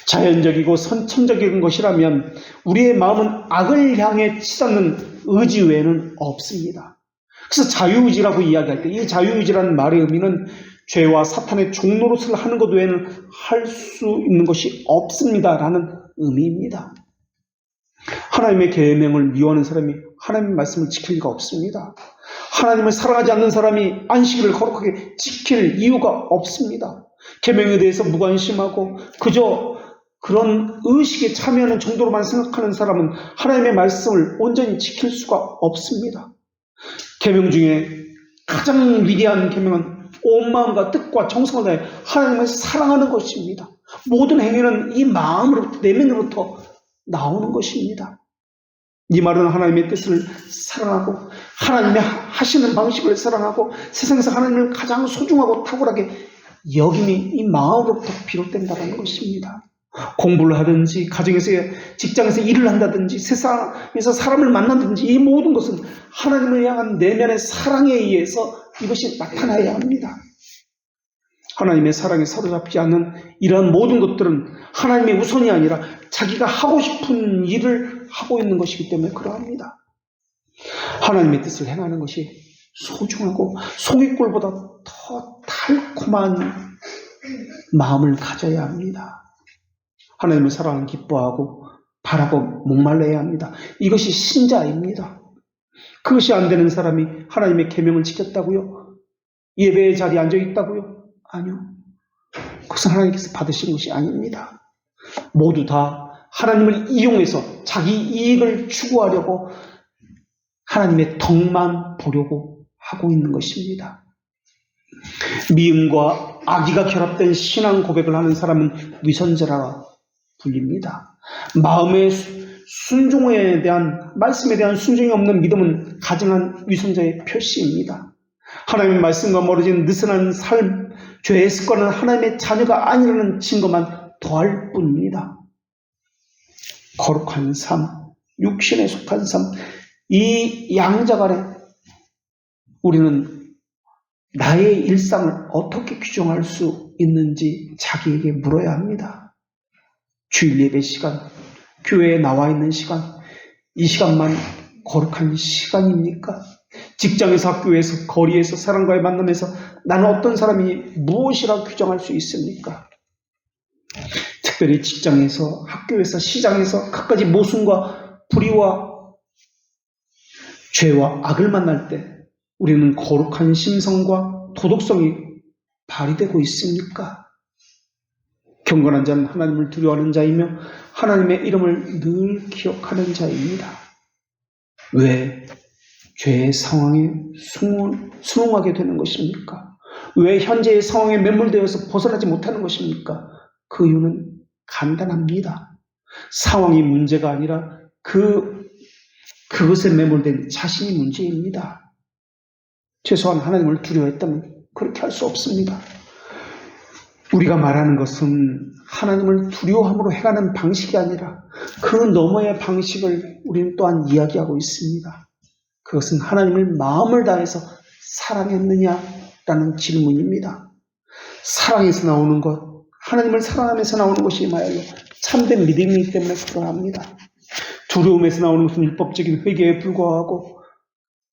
자연적이고 선천적인 것이라면 우리의 마음은 악을 향해 치닫는 의지 외에는 없습니다. 그래서 자유의지라고 이야기할 때 이 자유의지라는 말의 의미는 죄와 사탄의 종노릇을 하는 것 외에는 할 수 있는 것이 없습니다라는 의미입니다. 하나님의 계명을 미워하는 사람이 하나님의 말씀을 지킬 리가 없습니다. 하나님을 사랑하지 않는 사람이 안식일을 거룩하게 지킬 이유가 없습니다. 계명에 대해서 무관심하고 그저 그런 의식에 참여하는 정도로만 생각하는 사람은 하나님의 말씀을 온전히 지킬 수가 없습니다. 계명 중에 가장 위대한 계명은 온 마음과 뜻과 정성을 다해 하나님을 사랑하는 것입니다. 모든 행위는 이 마음으로부터, 내면으로부터 나오는 것입니다. 이 말은 하나님의 뜻을 사랑하고 하나님의 하시는 방식을 사랑하고 세상에서 하나님을 가장 소중하고 탁월하게 여김이 이 마음으로부터 비롯된다는 것입니다. 공부를 하든지 가정에서, 직장에서 일을 한다든지 세상에서 사람을 만난다든지 이 모든 것은 하나님을 향한 내면의 사랑에 의해서 이것이 나타나야 합니다. 하나님의 사랑에 사로잡지 않는 이러한 모든 것들은 하나님의 우선이 아니라 자기가 하고 싶은 일을 하고 있는 것이기 때문에 그러합니다. 하나님의 뜻을 행하는 것이 소중하고 송이꿀보다 더 달콤한 마음을 가져야 합니다. 하나님을 사랑하는 기뻐하고 바라고 목말라야 합니다. 이것이 신자입니다. 그것이 안 되는 사람이 하나님의 계명을 지켰다고요? 예배의 자리에 앉아 있다고요? 아니요. 그것은 하나님께서 받으신 것이 아닙니다. 모두 다 하나님을 이용해서 자기 이익을 추구하려고 하나님의 덕만 보려고 하고 있는 것입니다. 미움과 악의가 결합된 신앙 고백을 하는 사람은 위선자라 불립니다. 마음의 순종에 대한, 말씀에 대한 순종이 없는 믿음은 가증한 위선자의 표시입니다. 하나님의 말씀과 멀어진 느슨한 삶, 죄의 습관은 하나님의 자녀가 아니라는 증거만 더할 뿐입니다. 거룩한 삶, 육신에 속한 삶, 이 양자 간에 우리는 나의 일상을 어떻게 규정할 수 있는지 자기에게 물어야 합니다. 주일 예배 시간, 교회에 나와 있는 시간, 이 시간만 거룩한 시간입니까? 직장에서, 학교에서, 거리에서, 사람과의 만남에서 나는 어떤 사람이 무엇이라고 규정할 수 있습니까? 특별히 직장에서, 학교에서, 시장에서 갖가지 모순과 불의와 죄와 악을 만날 때 우리는 거룩한 심성과 도덕성이 발휘되고 있습니까? 경건한 자는 하나님을 두려워하는 자이며 하나님의 이름을 늘 기억하는 자입니다. 왜 죄의 상황에 순응하게 되는 것입니까? 왜 현재의 상황에 매몰되어서 벗어나지 못하는 것입니까? 그 이유는 간단합니다. 상황이 문제가 아니라 그것에 매몰된 자신이 문제입니다. 최소한 하나님을 두려워했다면 그렇게 할 수 없습니다. 우리가 말하는 것은 하나님을 두려워함으로 해가는 방식이 아니라 그 너머의 방식을 우리는 또한 이야기하고 있습니다. 그것은 하나님을 마음을 다해서 사랑했느냐라는 질문입니다. 사랑에서 나오는 것, 하나님을 사랑하면서 나오는 것이야말로 참된 믿음이기 때문에 그러합니다. 두려움에서 나오는 것은 율법적인 회개에 불과하고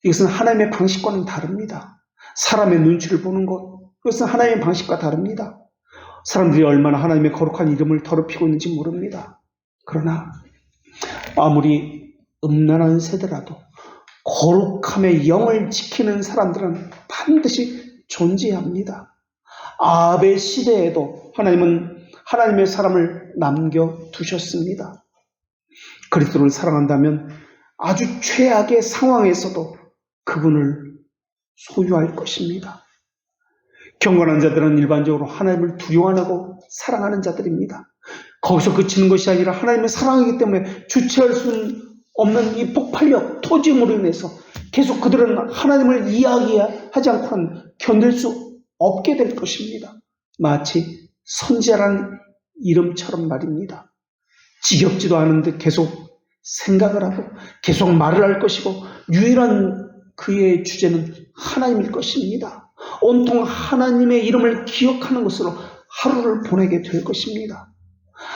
이것은 하나님의 방식과는 다릅니다. 사람의 눈치를 보는 것, 그것은 하나님의 방식과 다릅니다. 사람들이 얼마나 하나님의 거룩한 이름을 더럽히고 있는지 모릅니다. 그러나 아무리 음란한 세대라도 거룩함의 영을 지키는 사람들은 반드시 존재합니다. 아합의 시대에도 하나님은 하나님의 사람을 남겨두셨습니다. 그리스도를 사랑한다면 아주 최악의 상황에서도 그분을 소유할 것입니다. 경건한 자들은 일반적으로 하나님을 두려워하고 사랑하는 자들입니다. 거기서 그치는 것이 아니라 하나님을 사랑하기 때문에 주체할 수 없는 이 폭발력, 토짐으로 인해서 계속 그들은 하나님을 이야기하지 않고는 견딜 수 없게 될 것입니다. 마치 선지자라는 이름처럼 말입니다. 지겹지도 않은데 계속 생각을 하고 계속 말을 할 것이고 유일한 그의 주제는 하나님일 것입니다. 온통 하나님의 이름을 기억하는 것으로 하루를 보내게 될 것입니다.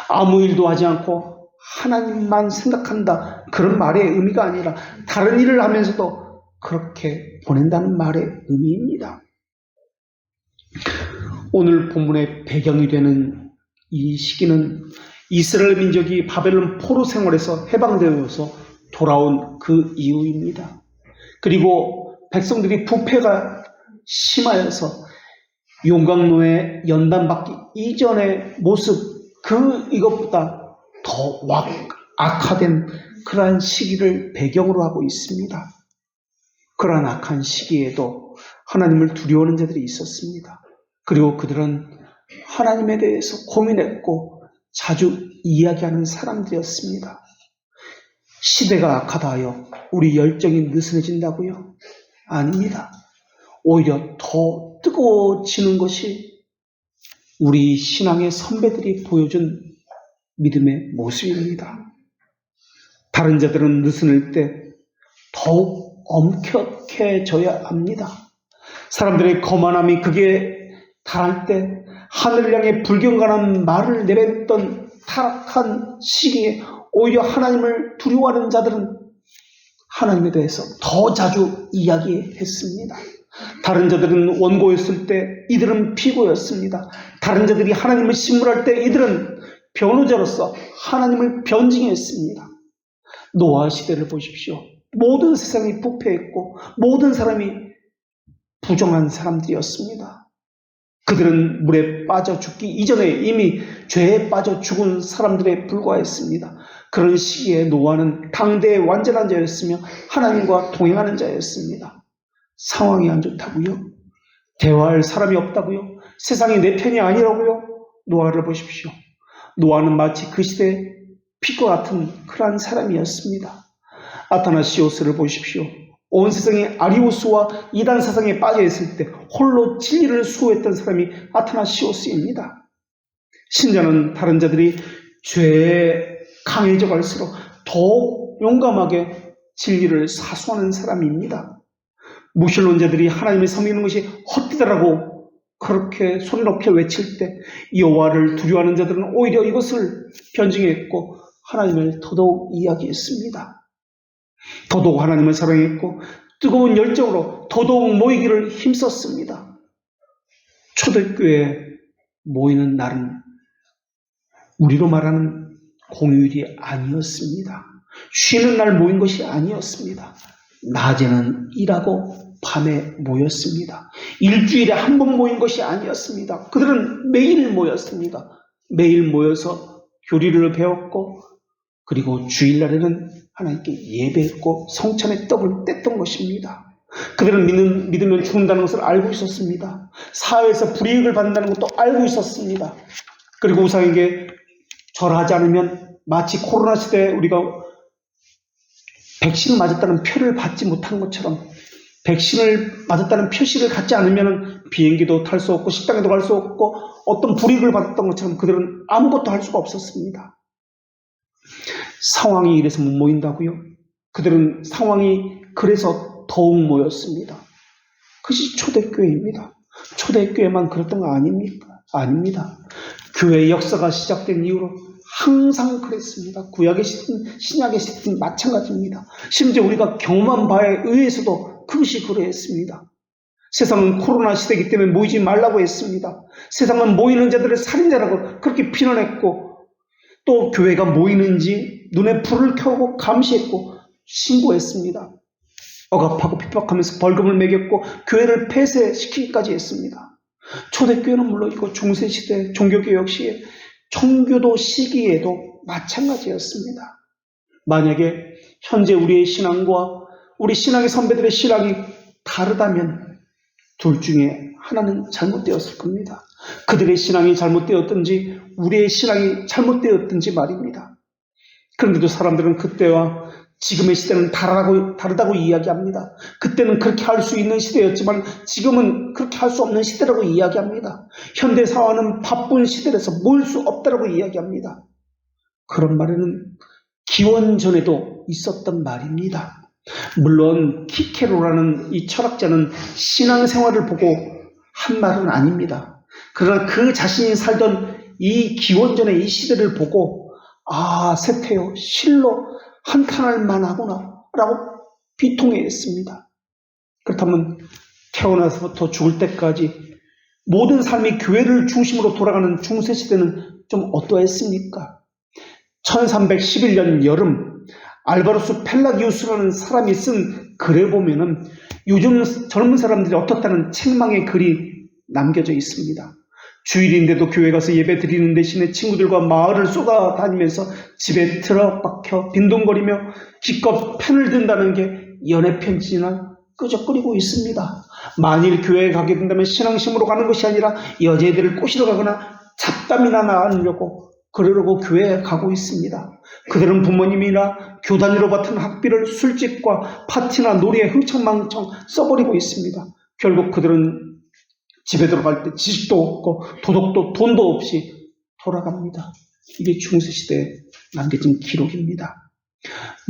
아무 일도 하지 않고 하나님만 생각한다. 그런 말의 의미가 아니라 다른 일을 하면서도 그렇게 보낸다는 말의 의미입니다. 오늘 본문의 배경이 되는 이 시기는 이스라엘 민족이 바벨론 포로 생활에서 해방되어서 돌아온 그 이후입니다. 그리고 백성들이 부패가 심하여서 용광로에 연단받기 이전의 모습, 이것보다 더 악화된 그러한 시기를 배경으로 하고 있습니다. 그러한 악한 시기에도 하나님을 두려워하는 자들이 있었습니다. 그리고 그들은 하나님에 대해서 고민했고 자주 이야기하는 사람들이었습니다. 시대가 악하다 하여 우리 열정이 느슨해진다고요? 아닙니다. 오히려 더 뜨거워지는 것이 우리 신앙의 선배들이 보여준 믿음의 모습입니다. 다른 자들은 느슨할 때 더욱 엄격해져야 합니다. 사람들의 거만함이 극에 달할 때 하늘을 향해 불경건한 말을 내뱉던 타락한 시기에 오히려 하나님을 두려워하는 자들은 하나님에 대해서 더 자주 이야기했습니다. 다른 자들은 원고였을 때 이들은 피고였습니다. 다른 자들이 하나님을 신물할 때 이들은 변호자로서 하나님을 변증했습니다. 노아 시대를 보십시오. 모든 세상이 부패했고 모든 사람이 부정한 사람들이었습니다. 그들은 물에 빠져 죽기 이전에 이미 죄에 빠져 죽은 사람들에 불과했습니다. 그런 시기에 노아는 당대의 완전한 자였으며 하나님과 동행하는 자였습니다. 상황이 안 좋다고요? 대화할 사람이 없다고요? 세상이 내 편이 아니라고요? 노아를 보십시오. 노아는 마치 그 시대의 빛과 같은 그러한 사람이었습니다. 아타나시오스를 보십시오. 온 세상이 아리우스와 이단 사상에 빠져 있을 때 홀로 진리를 수호했던 사람이 아타나시오스입니다. 신자는 다른 자들이 죄에 강해져 갈수록 더욱 용감하게 진리를 사수하는 사람입니다. 무신론자들이 하나님을 섬기는 것이 헛되다라고 그렇게 손을 높여 외칠 때 여호와를 두려워하는 자들은 오히려 이것을 변증했고 하나님을 더더욱 이야기했습니다. 더더욱 하나님을 사랑했고 뜨거운 열정으로 더더욱 모이기를 힘썼습니다. 초대교회에 모이는 날은 우리로 말하는 공휴일이 아니었습니다. 쉬는 날 모인 것이 아니었습니다. 낮에는 일하고 밤에 모였습니다. 일주일에 한 번 모인 것이 아니었습니다. 그들은 매일 모였습니다. 매일 모여서 교리를 배웠고 그리고 주일날에는 하나님께 예배했고 성찬의 떡을 뗐던 것입니다. 그들은 믿으면 죽는다는 것을 알고 있었습니다. 사회에서 불이익을 받는다는 것도 알고 있었습니다. 그리고 우상에게 절하지 않으면 마치 코로나 시대에 우리가 백신을 맞았다는 표를 받지 못한 것처럼 백신을 맞았다는 표시를 갖지 않으면 비행기도 탈 수 없고 식당에도 갈 수 없고 어떤 불이익을 받았던 것처럼 그들은 아무것도 할 수가 없었습니다. 상황이 이래서 못 모인다고요? 그들은 상황이 그래서 더욱 모였습니다. 그것이 초대교회입니다. 초대교회만 그랬던 거 아닙니까? 아닙니다. 교회의 역사가 시작된 이후로 항상 그랬습니다. 구약의 시든 신약의 시든 마찬가지입니다. 심지어 우리가 경험한 바에 의해서도 그것이 그러했습니다. 세상은 코로나 시대이기 때문에 모이지 말라고 했습니다. 세상은 모이는 자들을 살인자라고 그렇게 비난했고 또 교회가 모이는지 눈에 불을 켜고 감시했고 신고했습니다. 억압하고 핍박하면서 벌금을 매겼고 교회를 폐쇄시키기까지 했습니다. 초대교회는 물론이고 중세시대 종교개혁 시에 청교도 시기에도 마찬가지였습니다. 만약에 현재 우리의 신앙과 우리 신앙의 선배들의 신앙이 다르다면 둘 중에 하나는 잘못되었을 겁니다. 그들의 신앙이 잘못되었든지 우리의 신앙이 잘못되었든지 말입니다. 그런데도 사람들은 그때와 지금의 시대는 다르다고 이야기합니다. 그때는 그렇게 할 수 있는 시대였지만 지금은 그렇게 할 수 없는 시대라고 이야기합니다. 현대사회는 바쁜 시대라서 모일 수 없다고 이야기합니다. 그런 말에는 기원전에도 있었던 말입니다. 물론 키케로라는 이 철학자는 신앙생활을 보고 한 말은 아닙니다. 그러나 그 자신이 살던 이 기원전의 이 시대를 보고 세태요 실로 한탄할 만하구나 라고 비통해했습니다. 그렇다면 태어나서부터 죽을 때까지 모든 삶이 교회를 중심으로 돌아가는 중세시대는 좀 어떠했습니까? 1311년 여름 알바루스 펠라기우스라는 사람이 쓴 글에 보면은 요즘 젊은 사람들이 어떻다는 책망의 글이 남겨져 있습니다. 주일인데도 교회 가서 예배 드리는 대신에 친구들과 마을을 쏟아다니면서 집에 틀어박혀 빈둥거리며 기껏 펜을 든다는 게 연애 편지나 끄적거리고 있습니다. 만일 교회에 가게 된다면 신앙심으로 가는 것이 아니라 여자애들을 꼬시러 가거나 잡담이나 나누려고 그러려고 교회에 가고 있습니다. 그들은 부모님이나 교단위로 받은 학비를 술집과 파티나 놀이에 흥청망청 써버리고 있습니다. 결국 그들은 집에 들어갈 때 지식도 없고 도덕도 돈도 없이 돌아갑니다. 이게 중세시대에 남겨진 기록입니다.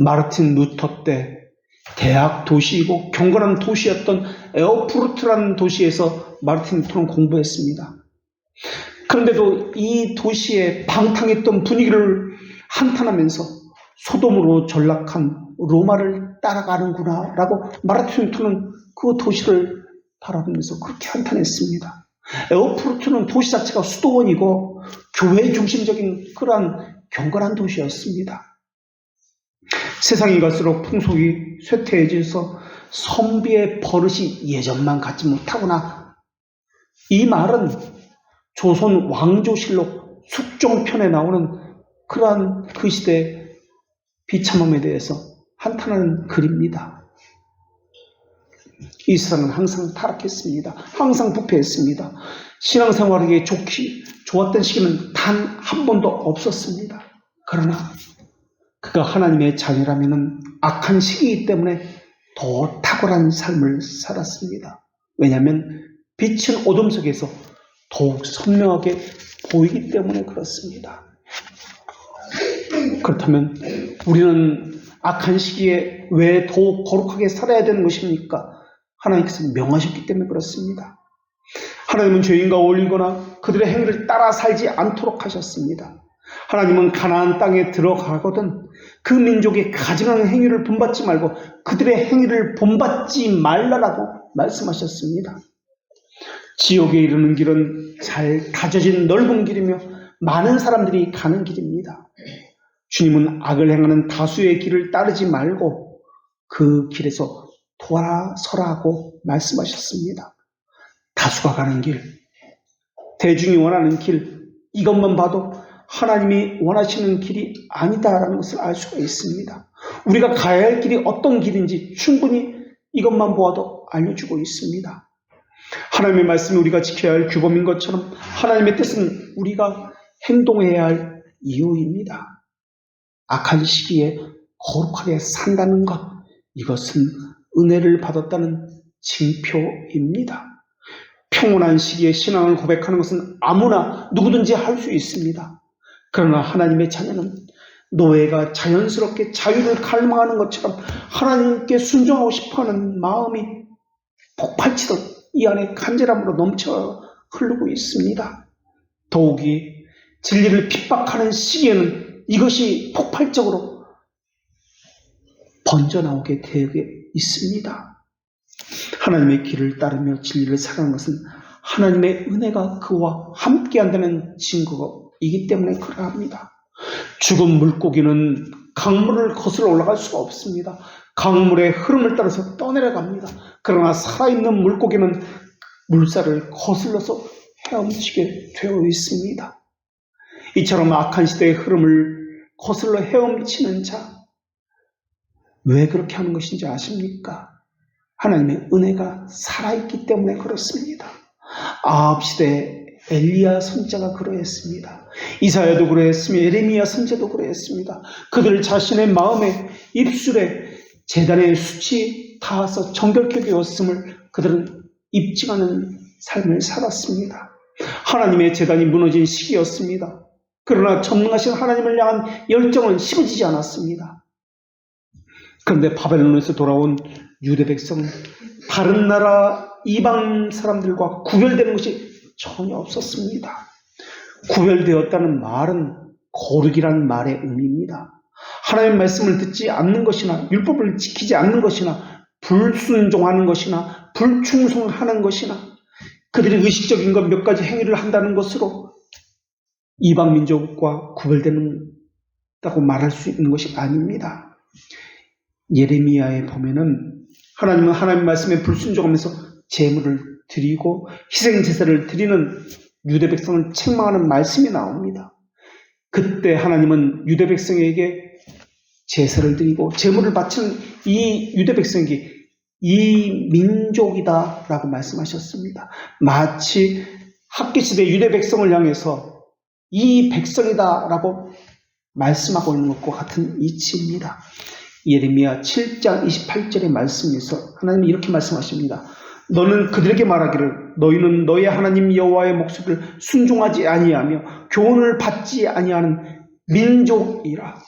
마르틴 루터 때 대학 도시이고 경건한 도시였던 에어푸르트라는 도시에서 마르틴 루터는 공부했습니다. 그런데도 이 도시의 방탕했던 분위기를 한탄하면서 소돔으로 전락한 로마를 따라가는구나 라고 마르틴 루터는 그 도시를 바라보면서 그렇게 한탄했습니다. 에어푸르트는 도시 자체가 수도원이고 교회 중심적인 그러한 경건한 도시였습니다. 세상이 갈수록 풍속이 쇠퇴해져서 선비의 버릇이 예전만 같지 못하구나. 이 말은 조선 왕조실록 숙종편에 나오는 그러한 그 시대의 비참함에 대해서 한탄하는 글입니다. 이 세상은 항상 타락했습니다. 항상 부패했습니다. 신앙생활에게 좋았던 시기는 단 한 번도 없었습니다. 그러나 그가 하나님의 자녀라면 악한 시기이기 때문에 더 탁월한 삶을 살았습니다. 왜냐하면 빛은 어둠 속에서 더욱 선명하게 보이기 때문에 그렇습니다. 그렇다면 우리는 악한 시기에 왜 더욱 거룩하게 살아야 되는 것입니까? 하나님께서 명하셨기 때문에 그렇습니다. 하나님은 죄인과 어울리거나 그들의 행위를 따라 살지 않도록 하셨습니다. 하나님은 가나안 땅에 들어가거든 그 민족의 가증한 행위를 본받지 말고 그들의 행위를 본받지 말라라고 말씀하셨습니다. 지옥에 이르는 길은 잘 다져진 넓은 길이며 많은 사람들이 가는 길입니다. 주님은 악을 행하는 다수의 길을 따르지 말고 그 길에서 돌아서라고 말씀하셨습니다. 다수가 가는 길, 대중이 원하는 길, 이것만 봐도 하나님이 원하시는 길이 아니다라는 것을 알 수가 있습니다. 우리가 가야 할 길이 어떤 길인지 충분히 이것만 보아도 알려주고 있습니다. 하나님의 말씀이 우리가 지켜야 할 규범인 것처럼 하나님의 뜻은 우리가 행동해야 할 이유입니다. 악한 시기에 거룩하게 산다는 것, 이것은 은혜를 받았다는 징표입니다. 평온한 시기에 신앙을 고백하는 것은 아무나 누구든지 할 수 있습니다. 그러나 하나님의 자녀는 노예가 자연스럽게 자유를 갈망하는 것처럼 하나님께 순종하고 싶어하는 마음이 폭발치듯 이 안에 간절함으로 넘쳐 흐르고 있습니다. 더욱이 진리를 핍박하는 시기에는 이것이 폭발적으로 번져나오게 되어 있습니다. 하나님의 길을 따르며 진리를 살아가는 것은 하나님의 은혜가 그와 함께한다는 증거이기 때문에 그러합니다. 죽은 물고기는 강물을 거슬러 올라갈 수가 없습니다. 강물의 흐름을 따라서 떠내려갑니다. 그러나 살아있는 물고기는 물살을 거슬러서 헤엄치게 되어 있습니다. 이처럼 악한 시대의 흐름을 거슬러 헤엄치는 자, 왜 그렇게 하는 것인지 아십니까? 하나님의 은혜가 살아있기 때문에 그렇습니다. 아합 시대에 엘리야 선지자가 그러했습니다. 이사야도 그러했으며 예레미야 선지자도 그러했습니다. 그들 자신의 마음에 입술에 제단의 수치 닿아서 정결케 되었음을 그들은 입증하는 삶을 살았습니다. 하나님의 제단이 무너진 시기였습니다. 그러나 전능하신 하나님을 향한 열정은 식어지지 않았습니다. 그런데 바벨론에서 돌아온 유대 백성은 다른 나라 이방 사람들과 구별되는 것이 전혀 없었습니다. 구별되었다는 말은 거룩이라는 말의 의미입니다. 하나님의 말씀을 듣지 않는 것이나 율법을 지키지 않는 것이나 불순종하는 것이나 불충성하는 것이나 그들이 의식적인 것 몇 가지 행위를 한다는 것으로 이방 민족과 구별된다고 말할 수 있는 것이 아닙니다. 예레미야에 보면은 하나님은 하나님 말씀에 불순종하면서 제물을 드리고 희생 제사를 드리는 유대 백성을 책망하는 말씀이 나옵니다. 그때 하나님은 유대 백성에게 제사를 드리고 제물을 바치는 이 유대 백성에게 이 민족이다라고 말씀하셨습니다. 마치 학개시대 유대 백성을 향해서 이 백성이다라고 말씀하고 있는 것과 같은 이치입니다. 예레미야 7장 28절의 말씀에서 하나님이 이렇게 말씀하십니다. 너는 그들에게 말하기를 너희는 너희 하나님 여호와의 목소리를 순종하지 아니하며 교훈을 받지 아니하는 민족이라.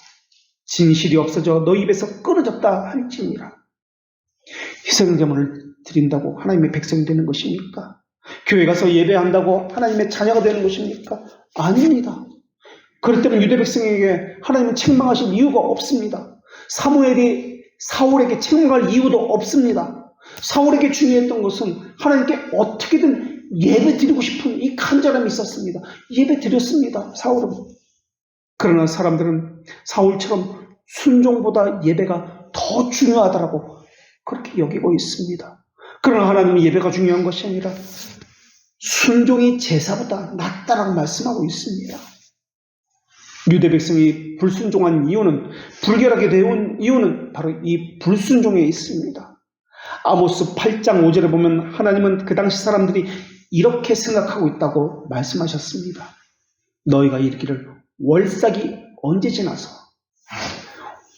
진실이 없어져 너희 입에서 끊어졌다 할지니라. 희생제물을 드린다고 하나님의 백성이 되는 것입니까? 교회 가서 예배한다고 하나님의 자녀가 되는 것입니까? 아닙니다. 그럴 때는 유대 백성에게 하나님은 책망하실 이유가 없습니다. 사무엘이 사울에게 책망할 이유도 없습니다. 사울에게 중요했던 것은 하나님께 어떻게든 예배 드리고 싶은 이 간절함이 있었습니다. 예배 드렸습니다. 사울은. 그러나 사람들은 사울처럼 순종보다 예배가 더 중요하다라고 그렇게 여기고 있습니다. 그러나 하나님은 예배가 중요한 것이 아니라 순종이 제사보다 낫다라고 말씀하고 있습니다. 유대 백성이 불순종한 이유는, 불결하게 되온 이유는 바로 이 불순종에 있습니다. 아모스 8장 5절에 보면 하나님은 그 당시 사람들이 이렇게 생각하고 있다고 말씀하셨습니다. 너희가 이르기를 월삭이 언제 지나서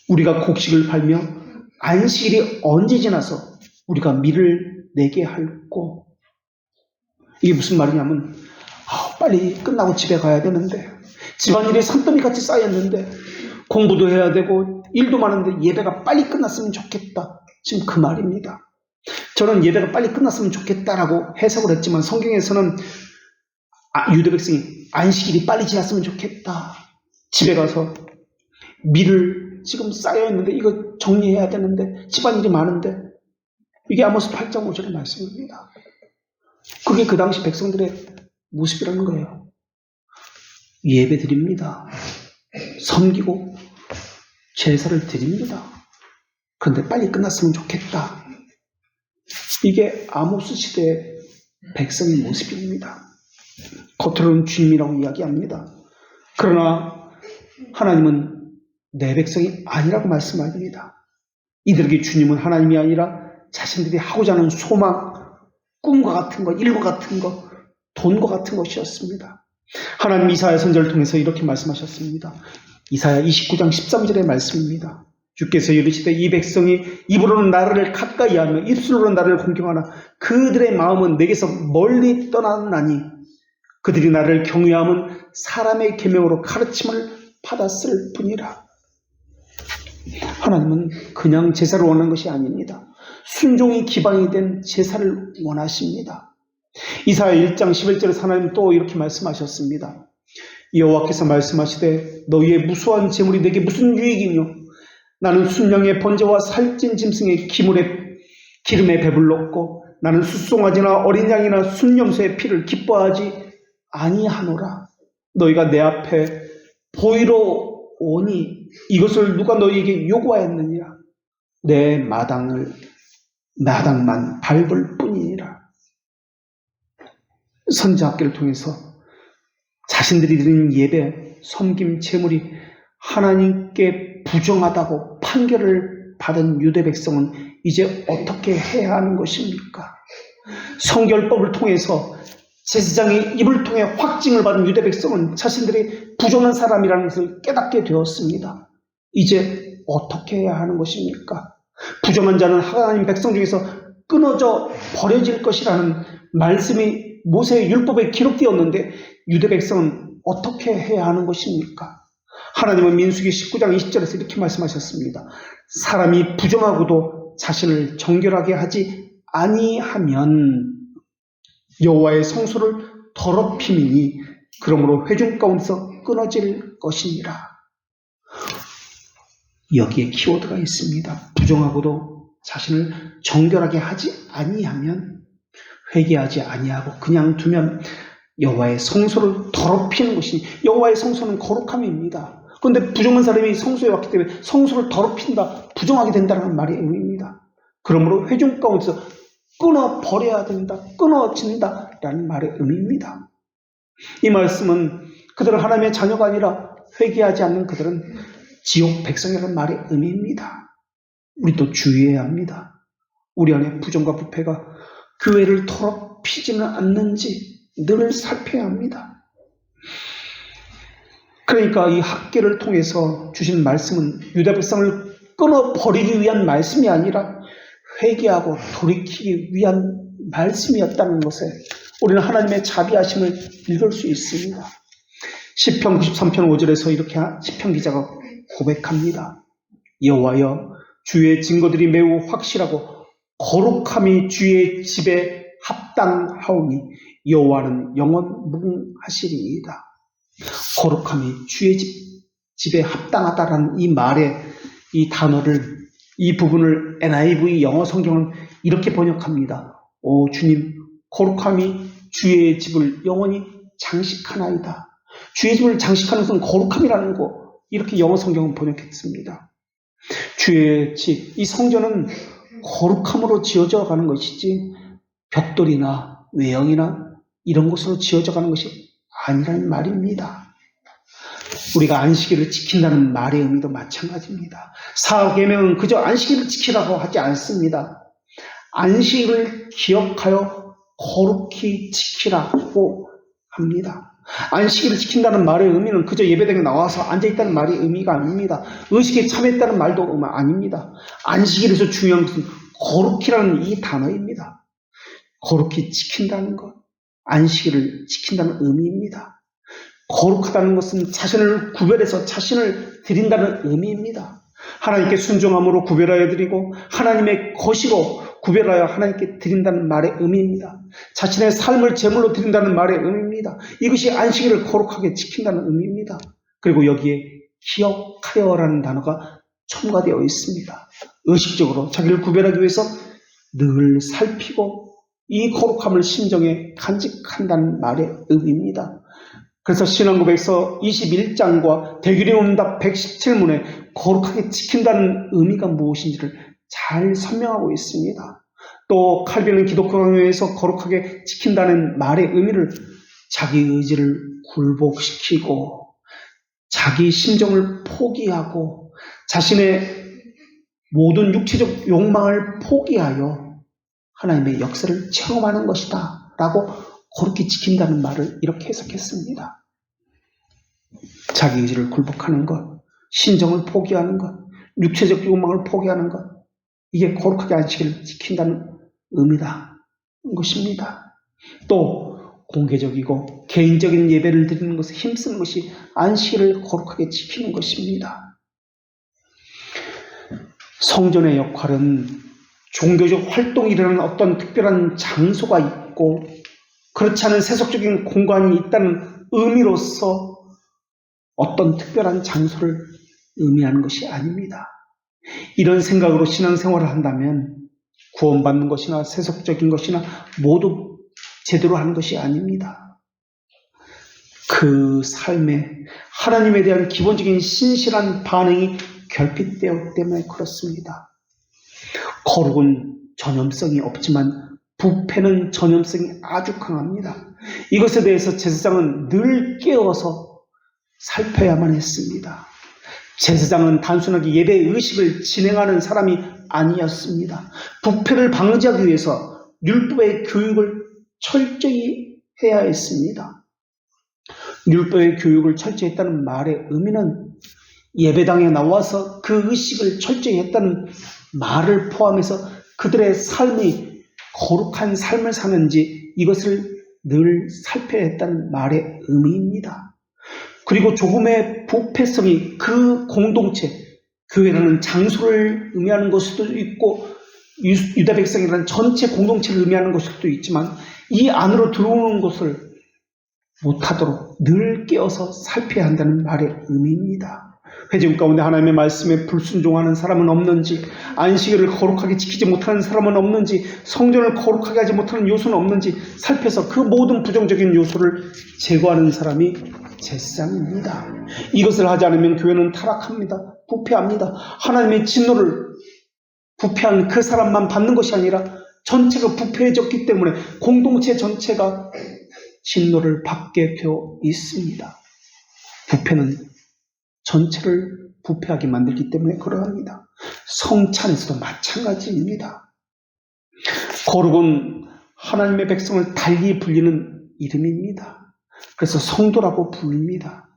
우리가 곡식을 팔며 안식일이 언제 지나서 우리가 밀을 내게 할꼬. 이게 무슨 말이냐면 빨리 끝나고 집에 가야 되는데 집안일이 산더미같이 쌓였는데 공부도 해야 되고 일도 많은데 예배가 빨리 끝났으면 좋겠다. 지금 그 말입니다. 저는 예배가 빨리 끝났으면 좋겠다라고 해석을 했지만 성경에서는 유대 백성이 안식일이 빨리 지났으면 좋겠다. 집에 가서 밀을 지금 쌓여있는데 이거 정리해야 되는데 집안일이 많은데 이게 아모스 8장 5절의 말씀입니다. 그게 그 당시 백성들의 모습이라는 거예요. 예배 드립니다. 섬기고 제사를 드립니다. 그런데 빨리 끝났으면 좋겠다. 이게 아모스 시대의 백성의 모습입니다. 겉으로는 주님이라고 이야기합니다. 그러나 하나님은 내 백성이 아니라고 말씀합니다. 이들에게 주님은 하나님이 아니라 자신들이 하고자 하는 소망, 꿈과 같은 것, 일과 같은 것, 돈과 같은 것이었습니다. 하나님 이사야 선지자를 통해서 이렇게 말씀하셨습니다. 이사야 29장 13절의 말씀입니다. 주께서 이르시되 이 백성이 입으로는 나를 가까이 하며 입술로는 나를 공경하나 그들의 마음은 내게서 멀리 떠나나니 그들이 나를 경외함은 사람의 계명으로 가르침을 받았을 뿐이라. 하나님은 그냥 제사를 원하는 것이 아닙니다. 순종이 기반이 된 제사를 원하십니다. 이사야 1장 11절에서 하나님 또 이렇게 말씀하셨습니다. 여호와께서 말씀하시되 너희의 무수한 재물이 내게 무슨 유익이뇨? 나는 순양의 번제와 살찐 짐승의 기름에 배불렀고 나는 숫송아지나 어린 양이나 순염소의 피를 기뻐하지 아니하노라. 너희가 내 앞에 보이러 오니 이것을 누가 너희에게 요구하였느니라. 내 마당만 밟을 뿐이니라. 선지자학계를 통해서 자신들이 드린 예배, 섬김, 제물이 하나님께 부정하다고 판결을 받은 유대 백성은 이제 어떻게 해야 하는 것입니까? 성결법을 통해서 제사장의 입을 통해 확증을 받은 유대 백성은 자신들이 부정한 사람이라는 것을 깨닫게 되었습니다. 이제 어떻게 해야 하는 것입니까? 부정한 자는 하나님 백성 중에서 끊어져 버려질 것이라는 말씀이 모세의 율법에 기록되었는데 유대 백성은 어떻게 해야 하는 것입니까? 하나님은 민수기 19장 20절에서 이렇게 말씀하셨습니다. 사람이 부정하고도 자신을 정결하게 하지 아니하면 여호와의 성소를 더럽힘이니 그러므로 회중 가운데서 끊어질 것이니라. 여기에 키워드가 있습니다. 부정하고도 자신을 정결하게 하지 아니하면, 회개하지 아니하고 그냥 두면 여호와의 성소를 더럽히는 것이니, 여호와의 성소는 거룩함입니다. 그런데 부정한 사람이 성소에 왔기 때문에 성소를 더럽힌다, 부정하게 된다는 말의 의미입니다. 그러므로 회중 가운데서 끊어버려야 된다, 끊어진다라는 말의 의미입니다. 이 말씀은 그들은 하나님의 자녀가 아니라 회개하지 않는 그들은 지옥 백성이라는 말의 의미입니다. 우리도 주의해야 합니다. 우리 안에 부정과 부패가 교회를 더럽히지는 않는지 늘 살펴야 합니다. 그러니까 이 학계를 통해서 주신 말씀은 유대 백성을 끊어버리기 위한 말씀이 아니라 회개하고 돌이키기 위한 말씀이었다는 것에 우리는 하나님의 자비하심을 읽을 수 있습니다. 시편 93편 5절에서 이렇게 시편 기자가 고백합니다. 여호와여, 주의 증거들이 매우 확실하고 거룩함이 주의 집에 합당하오니 여호와는 영원 무궁하시리이다. 거룩함이 주의 집에 합당하다라는 이 말의 이 단어를, 이 부분을 NIV 영어 성경은 이렇게 번역합니다. 오 주님, 거룩함이 주의 집을 영원히 장식하나이다. 주의 집을 장식하는 것은 거룩함이라는 거, 이렇게 영어 성경은 번역했습니다. 주의 집, 이 성전은 거룩함으로 지어져 가는 것이지 벽돌이나 외형이나 이런 것으로 지어져 가는 것이 아니라는 말입니다. 우리가 안식일을 지킨다는 말의 의미도 마찬가지입니다. 사계명은 그저 안식일을 지키라고 하지 않습니다. 안식일을 기억하여 거룩히 지키라고 합니다. 안식일을 지킨다는 말의 의미는 그저 예배당에 나와서 앉아있다는 말의 의미가 아닙니다. 의식에 참여했다는 말도 아닙니다. 안식일에서 중요한 것은 거룩히라는 이 단어입니다. 거룩히 지킨다는 것, 안식일을 지킨다는 의미입니다. 거룩하다는 것은 자신을 구별해서 자신을 드린다는 의미입니다. 하나님께 순종함으로 구별하여 드리고 하나님의 것이고 구별하여 하나님께 드린다는 말의 의미입니다. 자신의 삶을 제물로 드린다는 말의 의미입니다. 이것이 안식일을 거룩하게 지킨다는 의미입니다. 그리고 여기에 기억하여라는 단어가 첨가되어 있습니다. 의식적으로 자기를 구별하기 위해서 늘 살피고 이 거룩함을 심정에 간직한다는 말의 의미입니다. 그래서 신앙고백서 21장과 대규리 응답 117문에 거룩하게 지킨다는 의미가 무엇인지를 잘 설명하고 있습니다. 또 칼빈은 기독교에서 거룩하게 지킨다는 말의 의미를 자기 의지를 굴복시키고 자기 심정을 포기하고 자신의 모든 육체적 욕망을 포기하여 하나님의 역사를 체험하는 것이다 라고 거룩히 지킨다는 말을 이렇게 해석했습니다. 자기 의지를 굴복하는 것, 신정을 포기하는 것, 육체적 욕망을 포기하는 것, 이게 거룩하게 안식일을 지킨다는 의미다 것입니다. 또 공개적이고 개인적인 예배를 드리는 것에 힘쓰는 것이 안식일을 거룩하게 지키는 것입니다. 성전의 역할은 종교적 활동이 일어나는 어떤 특별한 장소가 있고 그렇지 않은 세속적인 공간이 있다는 의미로서 어떤 특별한 장소를 의미하는 것이 아닙니다. 이런 생각으로 신앙생활을 한다면 구원받는 것이나 세속적인 것이나 모두 제대로 하는 것이 아닙니다. 그 삶에 하나님에 대한 기본적인 신실한 반응이 결핍되었기 때문에 그렇습니다. 거룩은 전염성이 없지만 부패는 전염성이 아주 강합니다. 이것에 대해서 제사장은 늘 깨어서 살펴야만 했습니다. 제사장은 단순하게 예배 의식을 진행하는 사람이 아니었습니다. 부패를 방지하기 위해서 율법의 교육을 철저히 해야 했습니다. 율법의 교육을 철저히 했다는 말의 의미는 예배당에 나와서 그 의식을 철저히 했다는 말을 포함해서 그들의 삶이 거룩한 삶을 사는지 이것을 늘 살펴야 했다는 말의 의미입니다. 그리고 조금의 부패성이 그 공동체, 교회라는 장소를 의미하는 것일 수도 있고 유다 백성이라는 전체 공동체를 의미하는 것일 수도 있지만 이 안으로 들어오는 것을 못하도록 늘 깨어서 살펴야 한다는 말의 의미입니다. 회중 가운데 하나님의 말씀에 불순종하는 사람은 없는지, 안식일을 거룩하게 지키지 못하는 사람은 없는지, 성전을 거룩하게 하지 못하는 요소는 없는지 살펴서 그 모든 부정적인 요소를 제거하는 사람이 제사장입니다. 이것을 하지 않으면 교회는 타락합니다. 부패합니다. 하나님의 진노를 부패한 그 사람만 받는 것이 아니라 전체가 부패해졌기 때문에 공동체 전체가 진노를 받게 되어 있습니다. 부패는 전체를 부패하게 만들기 때문에 그러합니다. 성찬에서도 마찬가지입니다. 거룩은 하나님의 백성을 달리 불리는 이름입니다. 그래서 성도라고 부릅니다.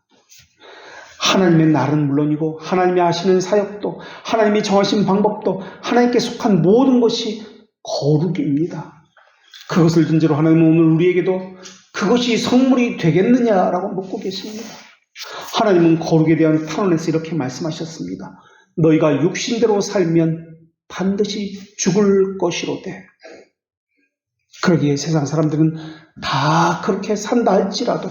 하나님의 날은 물론이고 하나님이 하시는 사역도 하나님이 정하신 방법도 하나님께 속한 모든 것이 거룩입니다. 그것을 전제로 하나님은 오늘 우리에게도 그것이 성물이 되겠느냐라고 묻고 계십니다. 하나님은 거룩에 대한 탄원에서 이렇게 말씀하셨습니다. 너희가 육신대로 살면 반드시 죽을 것이로되. 그러기에 세상 사람들은 다 그렇게 산다 할지라도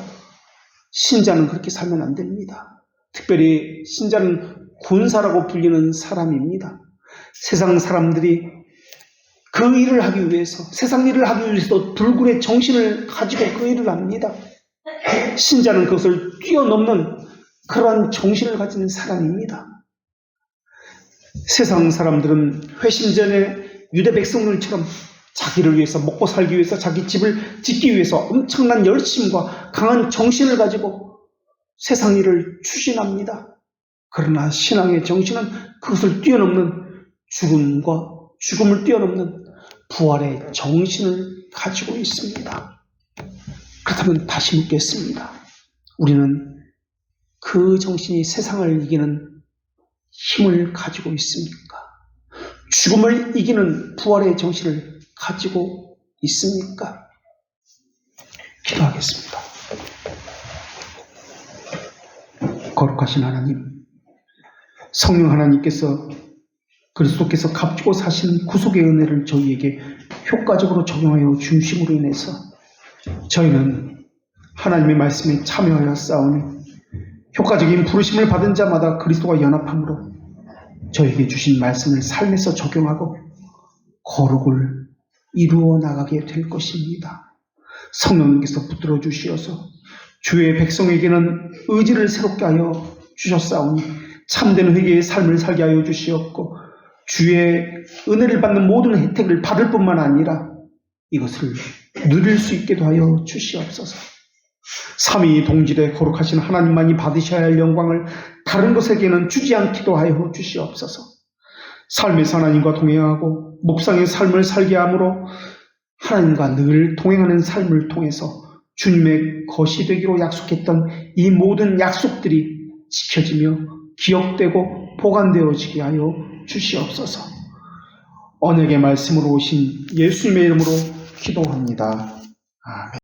신자는 그렇게 살면 안 됩니다. 특별히 신자는 군사라고 불리는 사람입니다. 세상 사람들이 그 일을 하기 위해서, 세상 일을 하기 위해서도 불굴의 정신을 가지고 그 일을 합니다. 신자는 그것을 뛰어넘는 그러한 정신을 가진 사람입니다. 세상 사람들은 회심 전에 유대 백성들처럼 자기를 위해서 먹고 살기 위해서 자기 집을 짓기 위해서 엄청난 열심과 강한 정신을 가지고 세상 일을 추진합니다. 그러나 신앙의 정신은 그것을 뛰어넘는 죽음을 뛰어넘는 부활의 정신을 가지고 있습니다. 그렇다면 다시 묻겠습니다. 우리는 그 정신이 세상을 이기는 힘을 가지고 있습니까? 죽음을 이기는 부활의 정신을 가지고 있습니까? 기도하겠습니다. 거룩하신 하나님, 성령 하나님께서 그리스도께서 값주고 사신 구속의 은혜를 저희에게 효과적으로 적용하여 주심으로 인해서 저희는 하나님의 말씀에 참여하여 싸우니 효과적인 부르심을 받은 자마다 그리스도와 연합함으로 저에게 주신 말씀을 삶에서 적용하고 거룩을 이루어 나가게 될 것입니다. 성령님께서 붙들어 주시어서 주의 백성에게는 의지를 새롭게 하여 주셨사오니 참된 회개의 삶을 살게 하여 주시었고 주의 은혜를 받는 모든 혜택을 받을 뿐만 아니라 이것을 누릴 수 있게도 하여 주시옵소서. 삼위 동질의 거룩하신 하나님만이 받으셔야 할 영광을 다른 것에게는 주지 않기도 하여 주시옵소서. 삶에서 하나님과 동행하고 묵상의 삶을 살게 함으로 하나님과 늘 동행하는 삶을 통해서 주님의 것이 되기로 약속했던 이 모든 약속들이 지켜지며 기억되고 보관되어지게 하여 주시옵소서. 언약의 말씀으로 오신 예수님의 이름으로 기도합니다. 아멘.